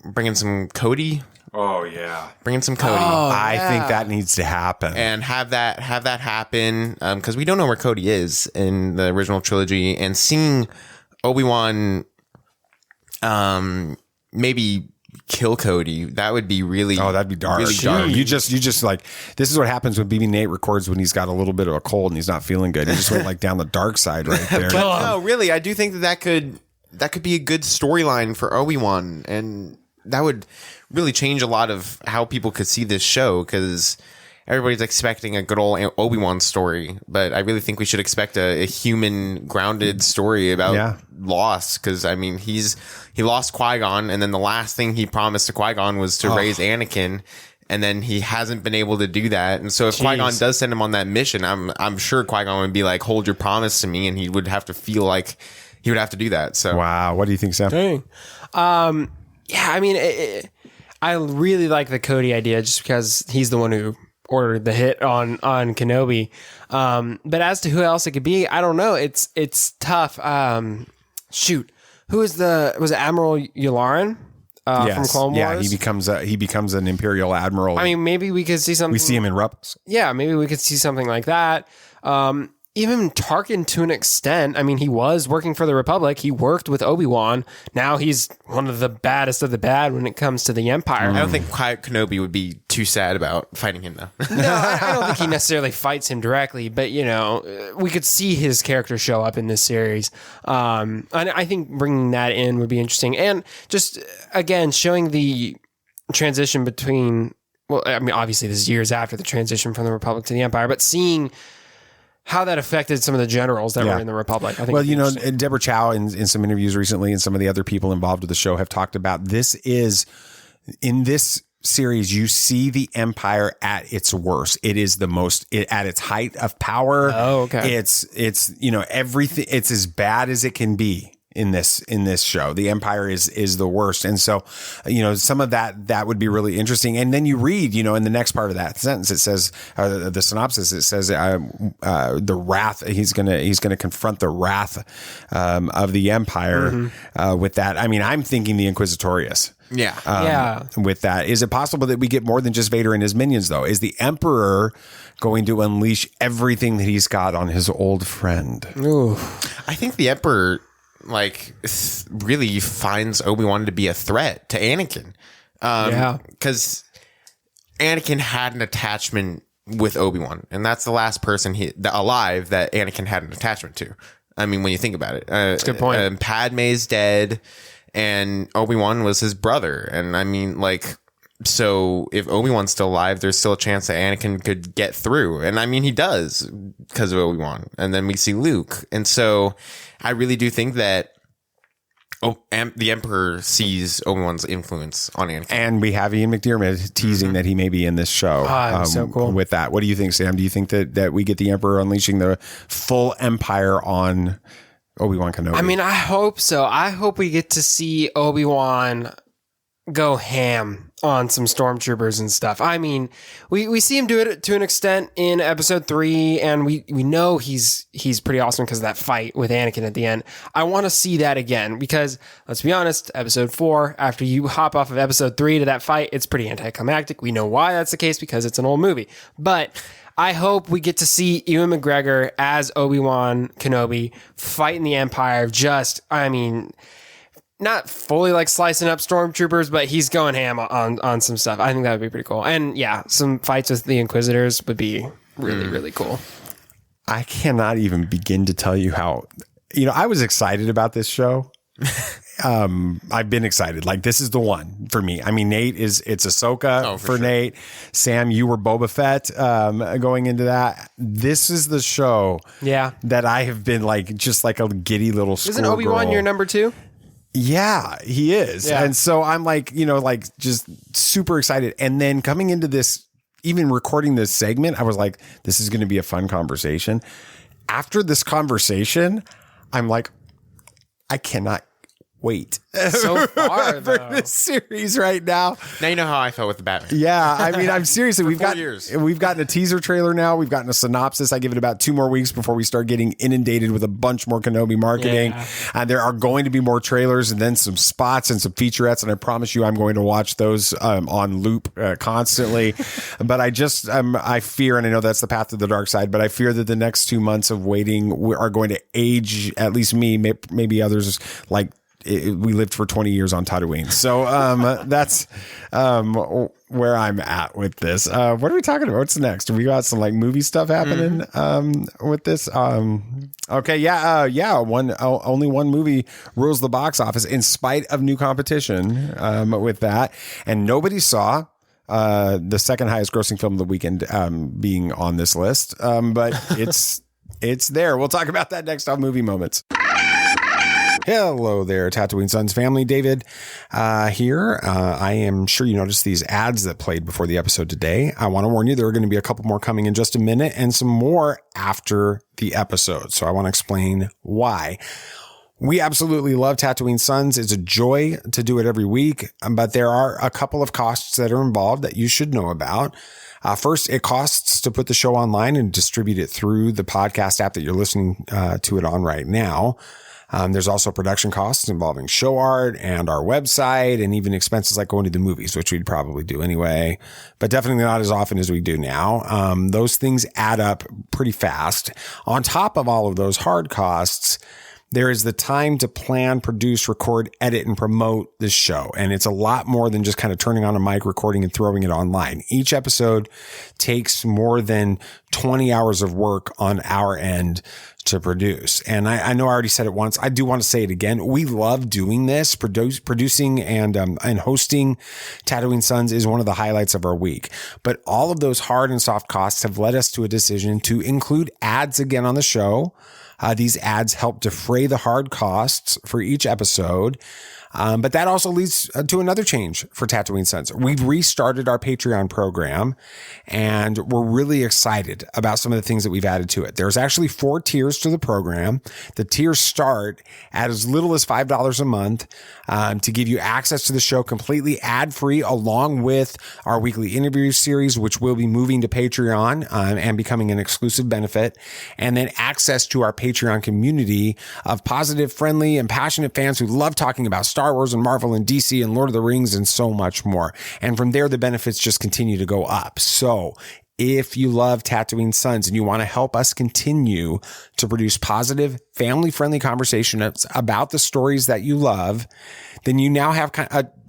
bringing some Cody. Oh, yeah. Bringing some Cody. I think that needs to happen. And have that happen, because we don't know where Cody is in the original trilogy. And seeing Obi-Wan maybe kill Cody, that would be really... Oh, that'd be dark. Really dark. You just like, this is what happens when BB Nate records when he's got a little bit of a cold and he's not feeling good. He just went like down the dark side right there. But no, really, I do think that could be a good storyline for Obi-Wan, and that would really change a lot of how people could see this show, because everybody's expecting a good old Obi-Wan story, but I really think we should expect a human grounded story about loss, because I mean he lost Qui-Gon, and then the last thing he promised to Qui-Gon was to raise Anakin, and then he hasn't been able to do that. And so if Qui-Gon does send him on that mission, I'm sure Qui-Gon would be like, hold your promise to me, and he would have to feel like he would have to do that. So wow, what do you think, Sam? Dang. I mean, I really like the Cody idea just because he's the one who ordered the hit on Kenobi. But as to who else it could be, I don't know. It's tough. Who was it Admiral Yularen from Clone Wars? Yeah, he becomes an Imperial Admiral. I mean, maybe we could see something. We see him in Rebels. Yeah, maybe we could see something like that. Even Tarkin, to an extent. I mean, he was working for the Republic. He worked with Obi-Wan. Now he's one of the baddest of the bad when it comes to the Empire. I don't think Kenobi would be too sad about fighting him, though. No, I don't think he necessarily fights him directly, but, we could see his character show up in this series. And I think bringing that in would be interesting. And just, again, showing the transition between, well, I mean, obviously this is years after the transition from the Republic to the Empire, but seeing how that affected some of the generals that were in the Republic. I think. Well, Deborah Chow in some interviews recently, and some of the other people involved with the show have talked about this is in this series, you see the Empire at its worst. It is the most at its height of power. Oh, okay. It's everything. It's as bad as it can be in this show. The Empire is the worst. And so, some of that would be really interesting. And then you read, in the next part of that sentence, it says, the synopsis, it says, the wrath, he's going to confront the wrath, of the Empire, with that. I mean, I'm thinking the Inquisitorius. Yeah. With that, is it possible that we get more than just Vader and his minions though? Is the Emperor going to unleash everything that he's got on his old friend? Ooh. I think the Emperor really finds Obi-Wan to be a threat to Anakin. Because Anakin had an attachment with Obi-Wan, and that's the last person alive that Anakin had an attachment to. I mean, when you think about it, that's a good point. Padme's dead, and Obi-Wan was his brother. And I mean, so if Obi-Wan's still alive, there's still a chance that Anakin could get through. And I mean, he does because of Obi-Wan. And then we see Luke. And so I really do think that the Emperor sees Obi-Wan's influence on Anakin. And we have Ian McDiarmid teasing that he may be in this show. So cool. With that. What do you think, Sam? Do you think that we get the Emperor unleashing the full Empire on Obi-Wan Kenobi? I mean, I hope so. I hope we get to see Obi-Wan go ham on some stormtroopers and stuff. I mean, we see him do it to an extent in episode 3, and we know he's pretty awesome because of that fight with Anakin at the end. I want to see that again because, let's be honest, episode 4, after you hop off of episode 3 to that fight, it's pretty anticlimactic. We know why that's the case because it's an old movie. But I hope we get to see Ewan McGregor as Obi-Wan Kenobi fighting the Empire. Not fully slicing up stormtroopers, but he's going ham on some stuff. I think that would be pretty cool. And yeah, some fights with the Inquisitors would be really, really cool. I cannot even begin to tell you how, I was excited about this show. I've been excited. This is the one for me. I mean, it's Ahsoka for sure. Nate. Sam, you were Boba Fett, going into that. This is the show that I have been just like a giddy little schoolgirl. Isn't Obi-Wan your number 2? Yeah, he is. Yeah. And so I'm just super excited. And then coming into this, even recording this segment, I was like, this is going to be a fun conversation. After this conversation, I'm like, I cannot wait so far for this series right now. Now you know how I felt with the Batman. Yeah, I mean, I'm seriously, we've gotten a teaser trailer now. We've gotten a synopsis. I give it about 2 more weeks before we start getting inundated with a bunch more Kenobi marketing. Yeah. There are going to be more trailers and then some spots and some featurettes, and I promise you I'm going to watch those on loop constantly. But I fear, and I know that's the path to the dark side, but I fear that the next 2 months of waiting are going to age, at least me, maybe others, we lived for 20 years on Tatooine. So that's where I'm at with this. What are we talking about? What's next? We got some movie stuff happening with this. Okay. Only one movie rules the box office in spite of new competition with that. And nobody saw the second highest grossing film of the weekend being on this list. But it's there. We'll talk about that next on Movie Moments. Hello there, Tatooine Sons family. David here. I am sure you noticed these ads that played before the episode today. I want to warn you, there are going to be a couple more coming in just a minute and some more after the episode. So I want to explain why. We absolutely love Tatooine Sons. It's a joy to do it every week, but there are a couple of costs that are involved that you should know about. First, it costs to put the show online and distribute it through the podcast app that you're listening to it on right now. There's also production costs involving show art and our website and even expenses like going to the movies, which we'd probably do anyway, but definitely not as often as we do now. Those things add up pretty fast. On top of all of those hard costs, there is the time to plan, produce, record, edit, and promote this show. And it's a lot more than just kind of turning on a mic, recording, and throwing it online. Each episode takes more than 20 hours of work on our end to produce. And I know I already said it once. I do want to say it again. We love doing this. Producing and hosting Tatooine Sons is one of the highlights of our week. But all of those hard and soft costs have led us to a decision to include ads again on the show. These ads help defray the hard costs for each episode. But that also leads to another change for Tatooine Sons. We've restarted our Patreon program, and we're really excited about some of the things that we've added to it. There's actually 4 tiers to the program. The tiers start at as little as $5 a month to give you access to the show completely ad-free, along with our weekly interview series, which will be moving to Patreon and becoming an exclusive benefit, and then access to our Patreon community of positive, friendly, and passionate fans who love talking about Star Wars and Marvel and DC and Lord of the Rings and so much more. And from there, the benefits just continue to go up. So if you love Tatooine Sons and you want to help us continue to produce positive, family-friendly conversations about the stories that you love, then you now have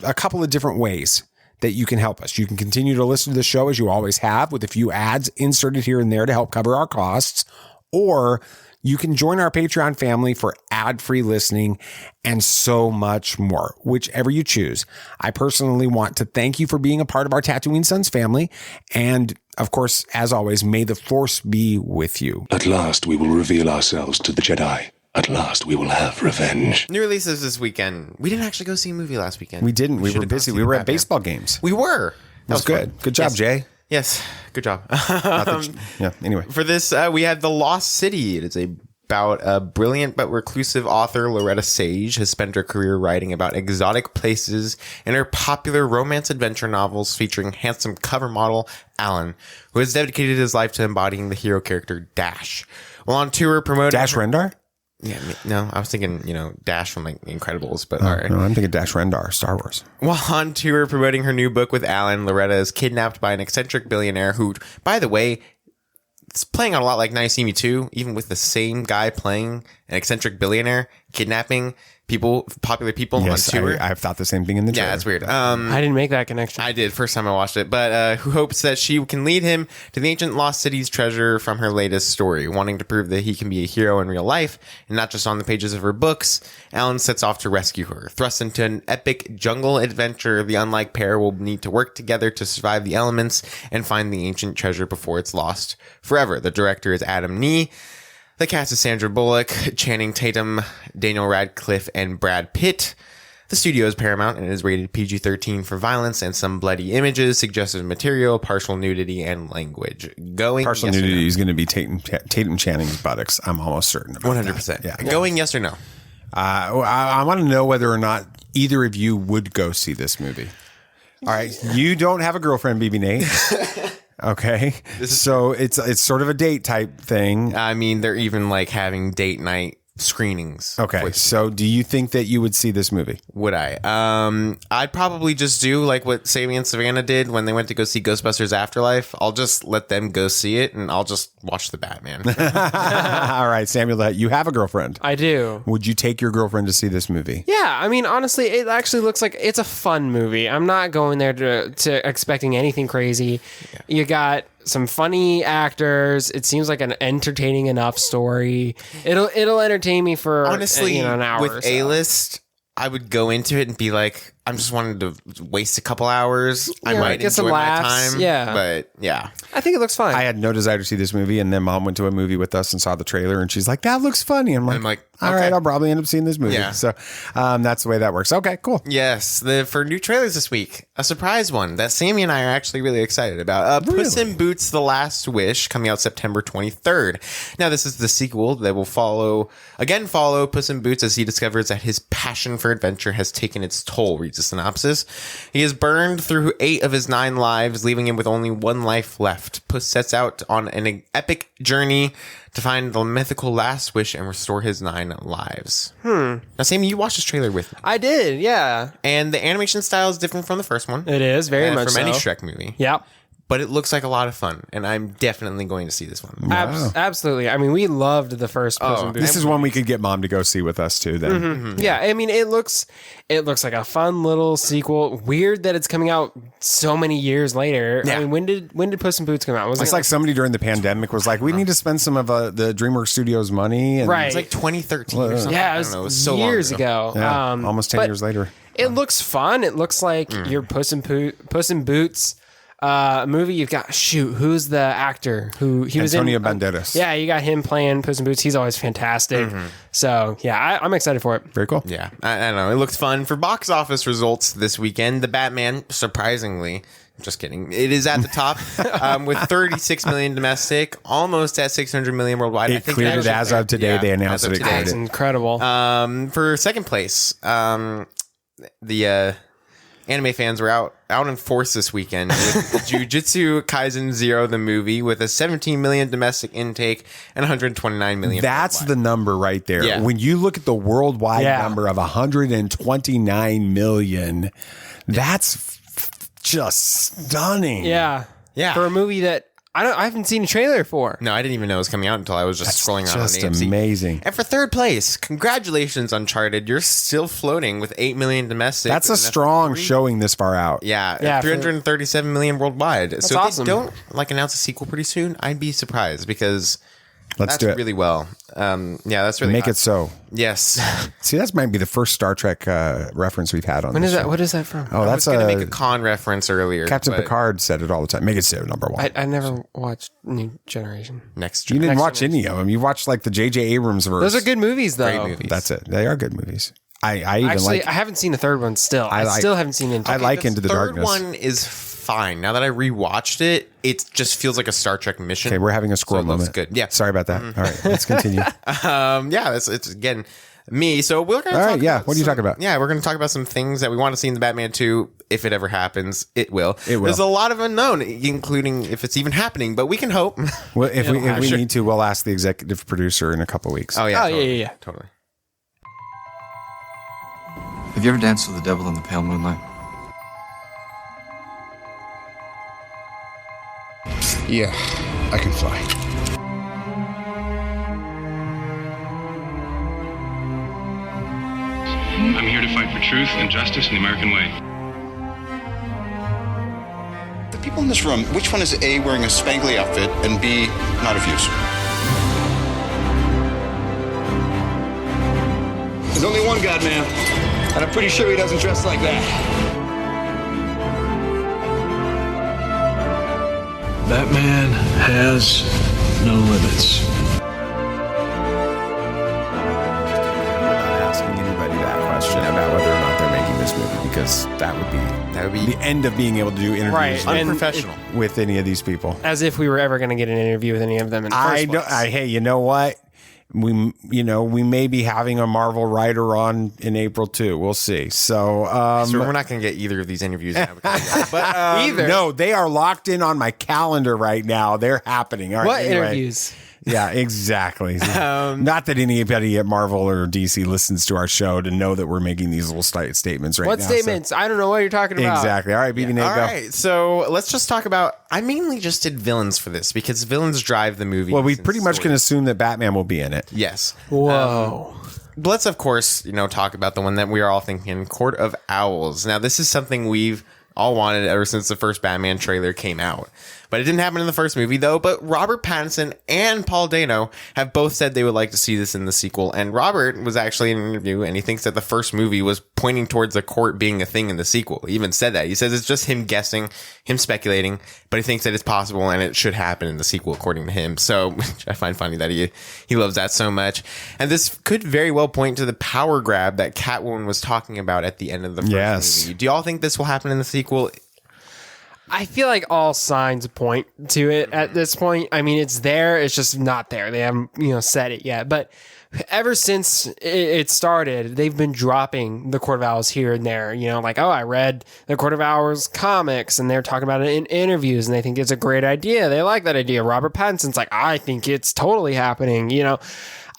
a couple of different ways that you can help us. You can continue to listen to the show as you always have, with a few ads inserted here and there to help cover our costs, or you can join our Patreon family for ad-free listening and so much more, whichever you choose. I personally want to thank you for being a part of our Tatooine Sons family. And of course, as always, may the Force be with you. At last, we will reveal ourselves to the Jedi. At last, we will have revenge. New releases this weekend. We didn't actually go see a movie last weekend. We didn't. We were busy. We were at baseball games. We were. That was good. Good job, yes. Jay. Yes, good job. Yeah, anyway. For this, we had The Lost City. It is about a brilliant but reclusive author, Loretta Sage, has spent her career writing about exotic places in her popular romance adventure novels featuring handsome cover model Alan, who has dedicated his life to embodying the hero character Dash. While on tour promoting... Dash Rendar? Yeah, no, I was thinking, Dash from like Incredibles, but all right. No, I'm thinking Dash Rendar, Star Wars. While on tour promoting her new book with Alan, Loretta is kidnapped by an eccentric billionaire who, by the way, it's playing on a lot like Now You See Me Too, even with the same guy playing an eccentric billionaire, kidnapping popular people on tour. I've thought the same thing in the trailer. Yeah, that's weird. I didn't make that connection. I did first time I watched it, but who hopes that she can lead him to the ancient lost city's treasure from her latest story. Wanting to prove that he can be a hero in real life and not just on the pages of her books, Alan sets off to rescue her. Thrust into an epic jungle adventure, the unlike pair will need to work together to survive the elements and find the ancient treasure before it's lost forever. The director is Adam Nee. The cast is Sandra Bullock, Channing Tatum, Daniel Radcliffe, and Brad Pitt. The studio is Paramount and is rated PG-13 for violence and some bloody images, suggestive material, partial nudity, and language. Partial nudity is going to be Tatum Channing's buttocks. I'm almost certain about 100%. That. Yeah. Going yes or no? I want to know whether or not either of you would go see this movie. All right. You don't have a girlfriend, BB Nate. Okay. So it's sort of a date type thing. I mean, they're even like having date night screenings. Okay. So do you think that you would see this movie? Would I? I'd probably just do like what Sammy and Savannah did when they went to go see Ghostbusters Afterlife. I'll just let them go see it and I'll just watch the Batman. All right, Samuel, you have a girlfriend. I do. Would you take your girlfriend to see this movie? Yeah, I mean, honestly, it actually looks like it's a fun movie. I'm not going there to expecting anything crazy. Yeah. You got some funny actors. It seems like an entertaining enough story. It'll entertain me for honestly an hour. With A-list, I would go into it and be like, I'm just wanting to waste a couple hours. I might get some enjoy my laughs. time. Yeah, but yeah, I think it looks fun. I had no desire to see this movie, and then Mom went to a movie with us and saw the trailer, and she's like, "That looks funny." I'm like, all right, I'll probably end up seeing this movie. Yeah. So that's the way that works. Okay, cool. Yes, for new trailers this week, a surprise one that Sammy and I are actually really excited about. Puss in Boots: The Last Wish, coming out September 23rd. Now, this is the sequel that will follow Puss in Boots as he discovers that his passion for adventure has taken its toll. Reads the synopsis. He has burned through 8 of his 9 lives, leaving him with only 1 life left. Puss sets out on an epic journey to find the mythical last wish and restore his 9 lives. Now, Sammy, you watched this trailer with me. I did, yeah. And the animation style is different from the first one. It is, very much from so. any Shrek movie. Yep. but it looks like a lot of fun, and I'm definitely going to see this one. Wow. Absolutely. I mean, we loved the first Puss in Boots. This is one we could get Mom to go see with us too. Then, Yeah, I mean, it looks like a fun little sequel. Weird that it's coming out so many years later. Yeah. I mean, when did Puss in Boots come out? Was it's like somebody during the pandemic was like, "We need to spend some of the DreamWorks Studios money." And Right. It's like 2013 or something. Yeah, I don't know. It was so years long ago. ago. Yeah, almost 10 but years later. It looks fun. It looks like your Puss in Boots movie. You've got who's the actor who he was in? Antonio Banderas. Yeah, you got him playing Puss in Boots. He's always fantastic. So yeah, I'm excited for it. Very cool. Yeah, I don't know. It looked fun. For box office results this weekend, The Batman, surprisingly, just kidding, it is at the top with 36 million domestic, almost at 600 million worldwide. It cleared it as of today. They announced that it cleared That's it. incredible. For second place, the anime fans were out in force this weekend with Jujutsu Kaisen 0, the movie, with a 17 million domestic intake and 129 million. That's worldwide. the number right there. Yeah. When you look at the worldwide number of 129 million, that's just stunning. Yeah. For a movie that I haven't seen a trailer for. No, I didn't even know it was coming out until I was just scrolling around just on AMC. amazing. And for third place, congratulations, Uncharted. You're still floating with 8 million domestic. That's a strong showing this far out. Yeah, 337 million worldwide. That's so if awesome. they don't announce a sequel pretty soon, I'd be surprised because Let's that's do it. really well. That's really Make hot. it so. Yes. See, that might be the first Star Trek reference we've had on When this is that? show. What is that from? Oh, I was that's going to make a con reference earlier. Captain but Picard said it all the time. Make it so, number one. I never watched New Generation. Next You didn't Next watch any of them. You watched like the J.J. Abrams verse. Those are good movies, though. Great movies. That's it. They are good movies. I even Actually, like. I haven't seen the third one still. I still haven't seen Into. I like Into the third Darkness. one is fine. Now that I rewatched it, it just feels like a Star Trek mission. Okay, we're having a squirrel So it looks moment. good. Yeah. Sorry about that. All right, let's continue. It's again me. So we're going to All talk right, yeah. about What are you some- talking about? Yeah, we're going to talk about some things that we want to see in the Batman 2. If it ever happens, it will. It will. There's a lot of unknown, including if it's even happening, but we can hope. Well, if we Sure. need to, we'll ask the executive producer in a couple weeks. Oh yeah, yeah. Totally. Have you ever danced with the devil in the pale moonlight? Yeah, I can fly. I'm here to fight for truth and justice in the American way. The people in this room, which one is A, wearing a spangly outfit, and B, not of use? There's only one God, man. And I'm pretty sure he doesn't dress like that. Batman has no limits. I'm not asking anybody that question about whether or not they're making this movie because that would be the end of being able to do interviews Right, and unprofessional with any of these people. As if we were ever going to get an interview with any of them in the first place. Hey, you know what? We may be having a Marvel writer on in April too. We'll see. So we're not going to get either of these interviews now. But Either. No, they are locked in on my calendar right now. They're happening. All right, What anyway. interviews? Yeah, exactly. Not that anybody at Marvel or DC listens to our show to know that we're making these little statements right now. What statements? I don't know what you're talking about. Exactly. All right, BB Nate, All go. right, so let's just talk about. I mainly just did villains for this because villains drive the movie. Well, we pretty much can assume that Batman will be in it. Yes. Whoa. Let's of course, talk about the one that we are all thinking, Court of Owls. Now, this is something we've all wanted ever since the first Batman trailer came out. But it didn't happen in the first movie, though. But Robert Pattinson and Paul Dano have both said they would like to see this in the sequel. And Robert was actually in an interview, and he thinks that the first movie was pointing towards a court being a thing in the sequel. He even said that. He says it's just him guessing, him speculating, but he thinks that it's possible and it should happen in the sequel, according to him. So I find funny that he loves that so much. And this could very well point to the power grab that Catwoman was talking about at the end of the first movie. Do y'all think this will happen in the sequel? I feel like all signs point to it at this point. I mean, it's there. It's just not there. They haven't, said it yet. But ever since it started, they've been dropping the Court of Owls here and there. I read the Court of Owls comics, and they're talking about it in interviews, and they think it's a great idea. They like that idea. Robert Pattinson's like, I think it's totally happening.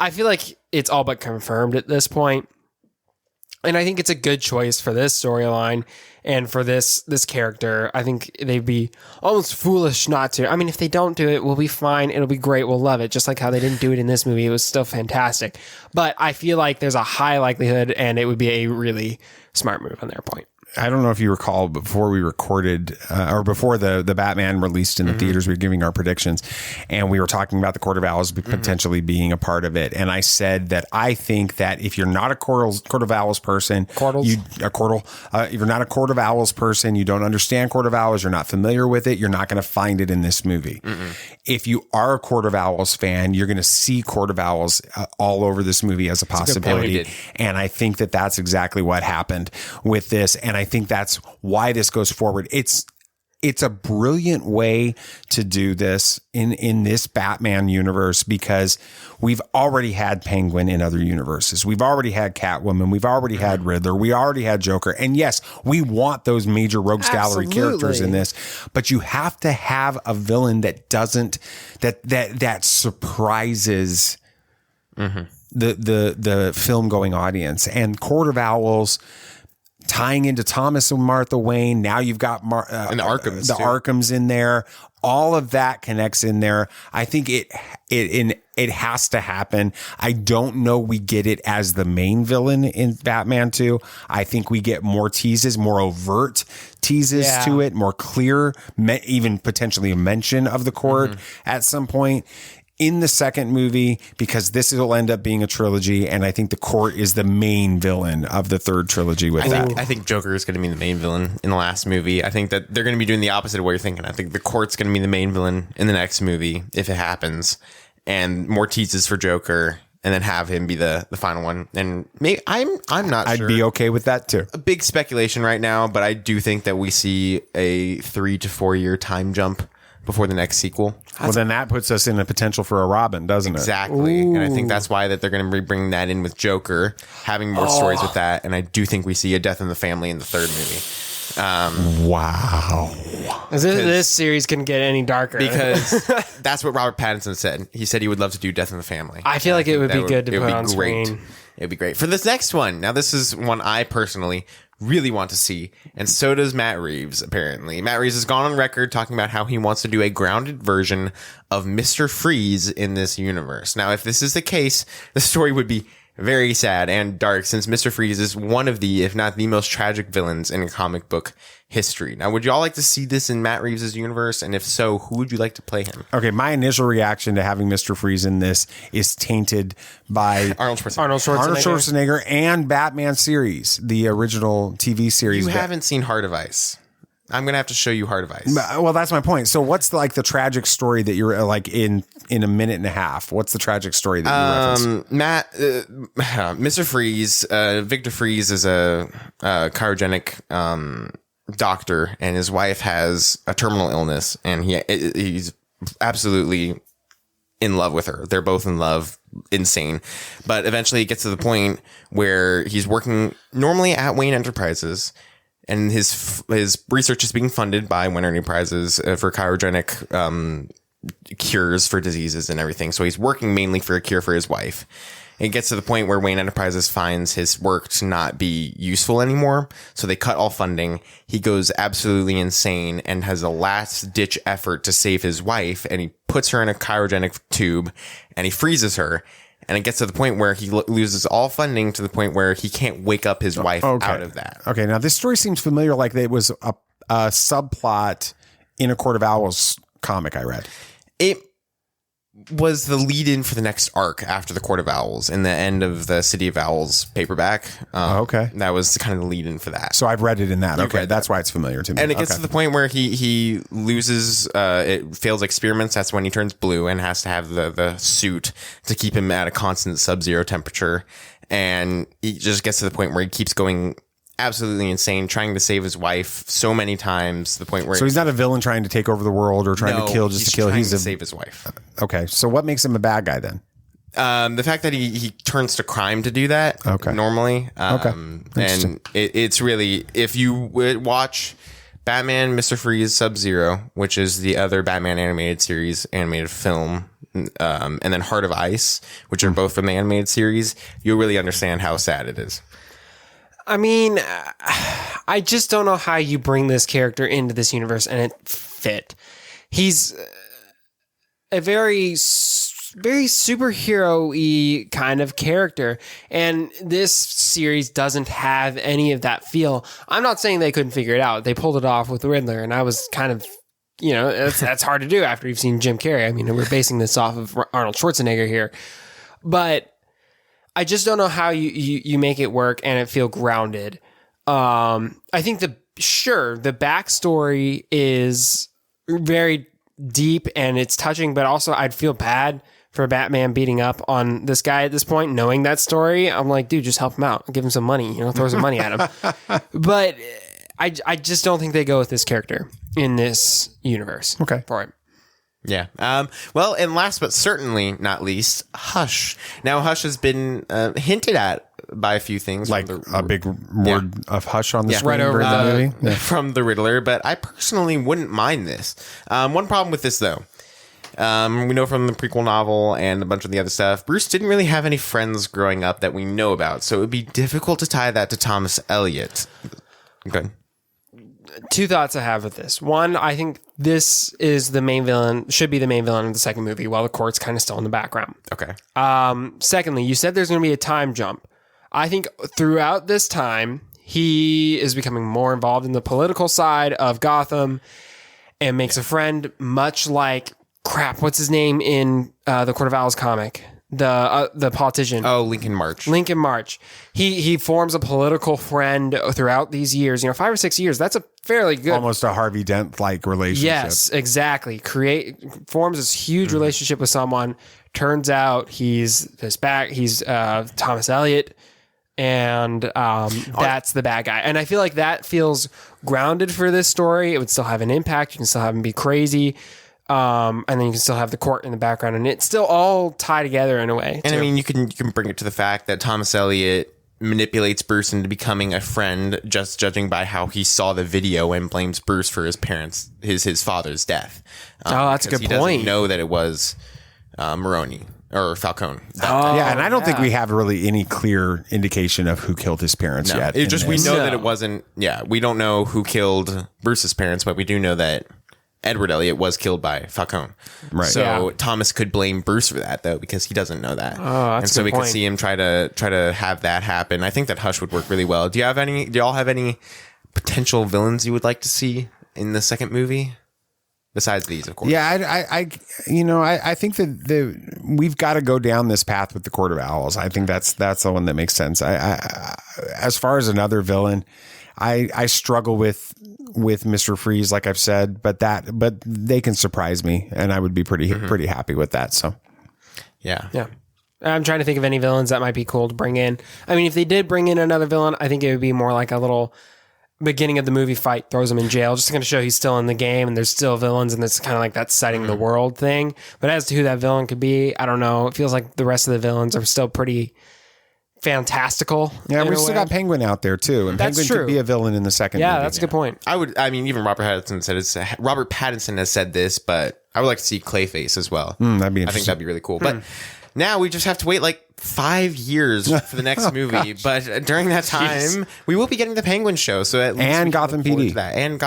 I feel like it's all but confirmed at this point. And I think it's a good choice for this storyline and for this character. I think they'd be almost foolish not to. I mean, if they don't do it, we'll be fine. It'll be great. We'll love it. Just like how they didn't do it in this movie. It was still fantastic. But I feel like there's a high likelihood, and it would be a really smart move on their point. I don't know if you recall, before we recorded or before the Batman released in the theaters, we were giving our predictions, and we were talking about the Court of Owls potentially being a part of it. And I said that I think that if you're not a Court of Owls person, if you're not a Court of Owls person, you don't understand Court of Owls, you're not familiar with it, you're not going to find it in this movie. If you are a Court of Owls fan, you're going to see Court of Owls all over this movie as a possibility. And I think that that's exactly what happened with this. And I think that's why this goes forward. It's a brilliant way to do this in this Batman universe, because we've already had Penguin in other universes. We've already had Catwoman. We've already had Riddler. We already had Joker. And yes, we want those major Rogues Gallery characters in this, but you have to have a villain that doesn't, that surprises the film going audience. And Court of Owls, tying into Thomas and Martha Wayne. Now you've got and the Arkhams in there. All of that connects in there. I think it has to happen. I don't know we get it as the main villain in Batman 2. I think we get more teases, more overt teases to it, more clear, even potentially a mention of the court at some point in the second movie, because this will end up being a trilogy, and I think the court is the main villain of the third trilogy with that. I think Joker is going to be the main villain in the last movie. I think that they're going to be doing the opposite of what you're thinking. I think the court's going to be the main villain in the next movie, if it happens, and more teases for Joker, and then have him be the final one. And maybe I'm not sure. I'd be okay with that too. A big speculation right now, but I do think that we see a 3 to 4 year time jump before the next sequel. Well, then that puts us in a potential for a Robin, doesn't it? Exactly. And I think that's why that they're going to be bringing that in with Joker, having more stories with that. And I do think we see a death in the family in the third movie. Wow. This series can get any darker. Because that's what Robert Pattinson said. He said he would love to do Death in the Family. I feel like it would be good to put on screen. It would be great. For this next one, now this is one I personally really want to see, and so does Matt Reeves, apparently. Matt Reeves has gone on record talking about how he wants to do a grounded version of Mr. Freeze in this universe. Now, if this is the case, the story would be very sad and dark, since Mr. Freeze is one of the, if not the most tragic villains in comic book history. Now, would you all like to see this in Matt Reeves' universe? And if so, who would you like to play him? Okay, my initial reaction to having Mr. Freeze in this is tainted by Arnold Schwarzenegger and Batman series, the original TV series. You haven't seen Heart of Ice. I'm going to have to show you Heart of Ice. Well, that's my point. So what's the tragic story that you're like in a minute and a half? What's the tragic story that you reference? Mr. Freeze, Victor Freeze is a cryogenic doctor, and his wife has a terminal illness, and he's absolutely in love with her. They're both in love, insane. But eventually it gets to the point where he's working normally at Wayne Enterprises, and his research is being funded by Wayne Enterprises for cryogenic cures for diseases and everything. So he's working mainly for a cure for his wife. It gets to the point where Wayne Enterprises finds his work to not be useful anymore. So they cut all funding. He goes absolutely insane and has a last ditch effort to save his wife. And he puts her in a cryogenic tube and he freezes her. And it gets to the point where he loses all funding, to the point where he can't wake up his wife out of that. Okay. Now this story seems familiar. Like it was a subplot in a Court of Owls comic I read. It was the lead-in for the next arc after the Court of Owls in the end of the City of Owls paperback. Okay. That was kind of the lead-in for that. So I've read it in that. Okay. That's why it's familiar to me. And it gets to the point where he loses, it fails experiments. That's when he turns blue and has to have the suit to keep him at a constant sub-zero temperature. And he just gets to the point where he keeps going absolutely insane, trying to save his wife so many times, to the point where... So he's not a villain trying to take over the world or trying to kill just to kill. He's trying to save his wife. Okay. So what makes him a bad guy then? The fact that he turns to crime to do that normally. And it's really, if you would watch Batman, Mr. Freeze, Sub-Zero, which is the other Batman animated series, animated film, and then Heart of Ice, which are both from the animated series, you'll really understand how sad it is. I mean, I just don't know how you bring this character into this universe and it fit. He's a very superhero-y kind of character, and this series doesn't have any of that feel. I'm not saying they couldn't figure it out. They pulled it off with the Riddler, and I was kind of, that's hard to do after you've seen Jim Carrey. I mean, we're basing this off of Arnold Schwarzenegger here, but I just don't know how you make it work and it feel grounded. I think the backstory is very deep and it's touching, but also I'd feel bad for Batman beating up on this guy at this point, knowing that story. I'm like, dude, just help him out. Give him some money, throw some money at him. But I just don't think they go with this character in this universe. Okay. For it. Yeah. Well, and last but certainly not least, Hush. Now, Hush has been hinted at by a few things. Like a big word of Hush on the screen. Right over the movie. From the Riddler, but I personally wouldn't mind this. One problem with this, though. We know from the prequel novel and a bunch of the other stuff, Bruce didn't really have any friends growing up that we know about, so it would be difficult to tie that to Thomas Elliot. Good. Two thoughts I have with this. One, I think this is the main villain, should be the main villain of the second movie, while the court's kind of still in the background. Okay. Secondly, you said there's going to be a time jump. I think throughout this time, he is becoming more involved in the political side of Gotham and makes a friend, much like, what's his name in the Court of Owls comic? The politician. Oh, Lincoln March. Lincoln March. He forms a political friend throughout these years. 5 or 6 years. That's a fairly good, almost a Harvey Dent like relationship. Yes, exactly. Forms this huge relationship with someone. Turns out he's Thomas Elliot, and that's the bad guy. And I feel like that feels grounded for this story. It would still have an impact. You can still have him be crazy. And then you can still have the court in the background, and it's still all tied together in a way. And I mean, you can bring it to the fact that Thomas Elliot manipulates Bruce into becoming a friend, just judging by how he saw the video and blames Bruce for his father's death. That's a good point. He doesn't know that it was Maroni or Falcone. Yeah, and I don't think we have really any clear indication of who killed his parents yet. We know that it wasn't. Yeah, we don't know who killed Bruce's parents, but we do know that Edward Elliot was killed by Falcone. Right. So Thomas could blame Bruce for that, though, because he doesn't know that. That's and so a good we point. could see him try to have that happen. I think that Hush would work really well. Do y'all have any potential villains you would like to see in the second movie? Besides these, of course. Yeah, I think that we've got to go down this path with the Court of Owls. I think that's the one that makes sense. I as far as another villain, I struggle with Mr. Freeze, like I've said, but they can surprise me, and I would be pretty happy with that. So, yeah. I'm trying to think of any villains that might be cool to bring in. I mean, if they did bring in another villain, I think it would be more like a little beginning of the movie fight, throws him in jail, just to kind of show he's still in the game and there's still villains, and it's kind of like that setting the world thing. But as to who that villain could be, I don't know. It feels like the rest of the villains are still pretty fantastical. Yeah, we still got Penguin out there too, and That's Penguin true. could be a villain in the second movie. That's a good point. Even Robert Pattinson has said this, but I would like to see Clayface as well. That'd be interesting. I think that'd be really cool. But now we just have to wait like 5 years for the next movie. But during that time, we will be getting the Penguin show. So at least and Gotham PD. That. And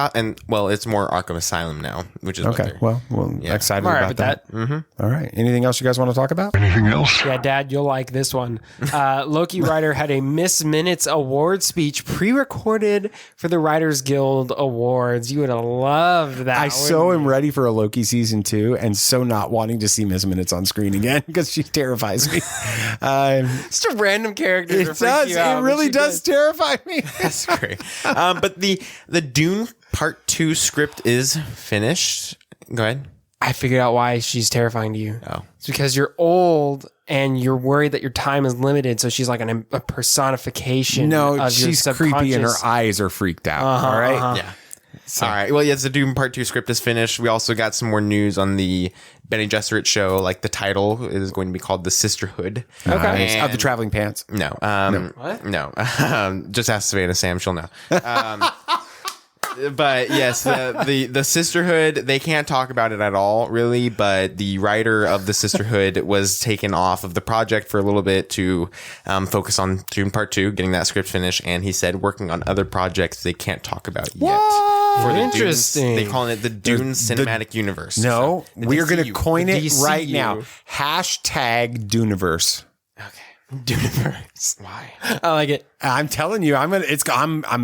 it's more Arkham Asylum now, which is okay. Well, excited about that. Mm-hmm. All right. Anything else you guys want to talk about? Anything else? Yeah, Dad, you'll like this one. Loki writer had a Miss Minutes award speech pre-recorded for the Writers Guild Awards. You would have loved that. I so am ready for a Loki season 2 and so not wanting to see Miss Minutes on screen again because she terrifies me. Just a random character. It does. It really does terrify me. That's great. But the Dune Part 2 script is finished. Go ahead. I figured out why she's terrifying to you. Oh. It's because you're old and you're worried that your time is limited. So she's like a personification. No, of your she's creepy and her eyes are freaked out. All right. Yeah. So. All right. Well, yes, the Doom Part 2 script is finished. We also got some more news on the Benny Gesserit show. Like the title is going to be called The Sisterhood. Okay. Of the Traveling Pants. No. What? No. Just ask Savannah Sam. She'll know. But yes, the sisterhood, they can't talk about it at all, really. But the writer of the sisterhood was taken off of the project for a little bit to focus on Dune Part 2, getting that script finished. And he said working on other projects they can't talk about yet. For the Interesting. Dunes, they call it the Dune Cinematic Universe. No, So, we are going to DCU. coin it DCU. right now. Hashtag Duneverse. Duneverse. Why? I like it. I'm telling you, I'm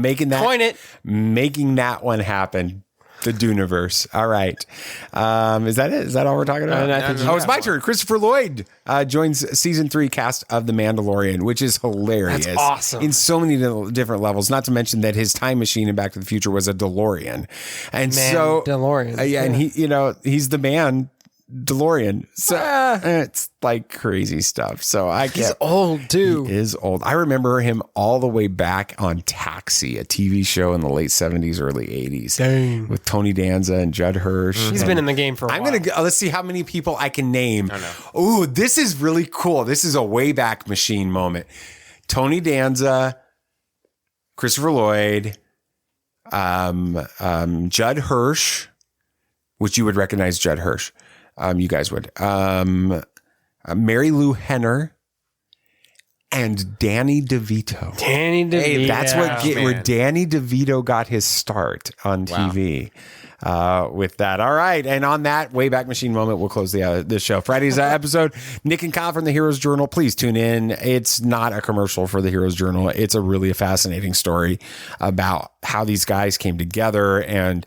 making that. Coin it. Making that one happen. The Duneverse. All right. Is that it? Is that all we're talking about? It's my turn. Christopher Lloyd joins season 3 cast of The Mandalorian, which is hilarious. That's awesome. In so many different levels, not to mention that his time machine in Back to the Future was a DeLorean. And DeLorean. And he's the man DeLorean. So it's like crazy stuff. So He's old too. He is old. I remember him all the way back on Taxi, a TV show in the late 70s, early 80s. Dang. With Tony Danza and Judd Hirsch. He's been in the game for a while. Let's see how many people I can name. Ooh, this is really cool. This is a Wayback Machine moment. Tony Danza, Christopher Lloyd, Judd Hirsch, which you would recognize Judd Hirsch. You guys would. Mary Lou Henner and Danny DeVito. Danny DeVito. Hey, that's where Danny DeVito got his start on TV. With that. All right. And on that Wayback Machine moment, we'll close this show. Friday's episode, Nick and Kyle from the Heroes Journal. Please tune in. It's not a commercial for the Heroes Journal. It's a really fascinating story about how these guys came together and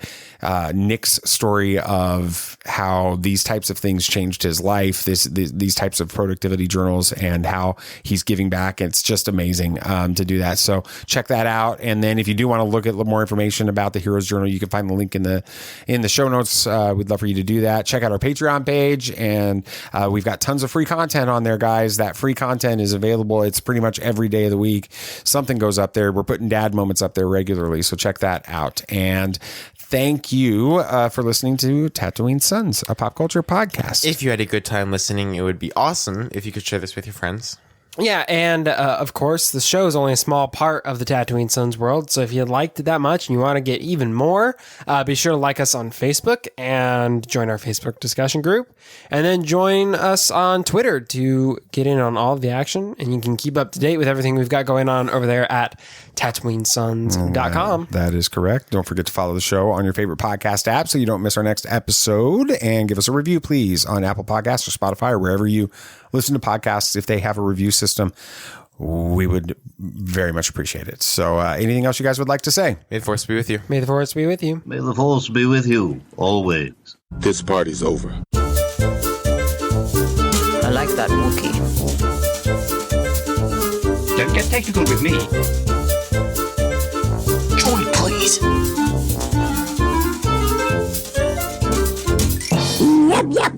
Nick's story of how these types of things changed his life, these types of productivity journals, and how he's giving back. It's just amazing to do that. So check that out. And then if you do want to look at more information about the Heroes Journal, you can find the link in the show notes. We'd love for you to do that. Check out our Patreon page, and we've got tons of free content on there, guys. That free content is available. It's pretty much every day of the week. Something goes up there. We're putting dad moments up there regularly, so check that out. And thank you for listening to Tatooine Sons, a pop culture podcast. If you had a good time listening, it would be awesome if you could share this with your friends. Yeah, and of course, the show is only a small part of the Tatooine Sons world, so if you liked it that much and you want to get even more, be sure to like us on Facebook and join our Facebook discussion group, and then join us on Twitter to get in on all of the action, and you can keep up to date with everything we've got going on over there at TatooineSons.com. That is correct. Don't forget to follow the show on your favorite podcast app so you don't miss our next episode, and give us a review, please, on Apple Podcasts or Spotify or wherever you listen to podcasts. If they have a review system, we would very much appreciate it. So anything else you guys would like to say? May the Force be with you. May the Force be with you. May the Force be with you, always. This party's over. I like that Wookiee. Don't get technical with me. Join, please. Yep, yep.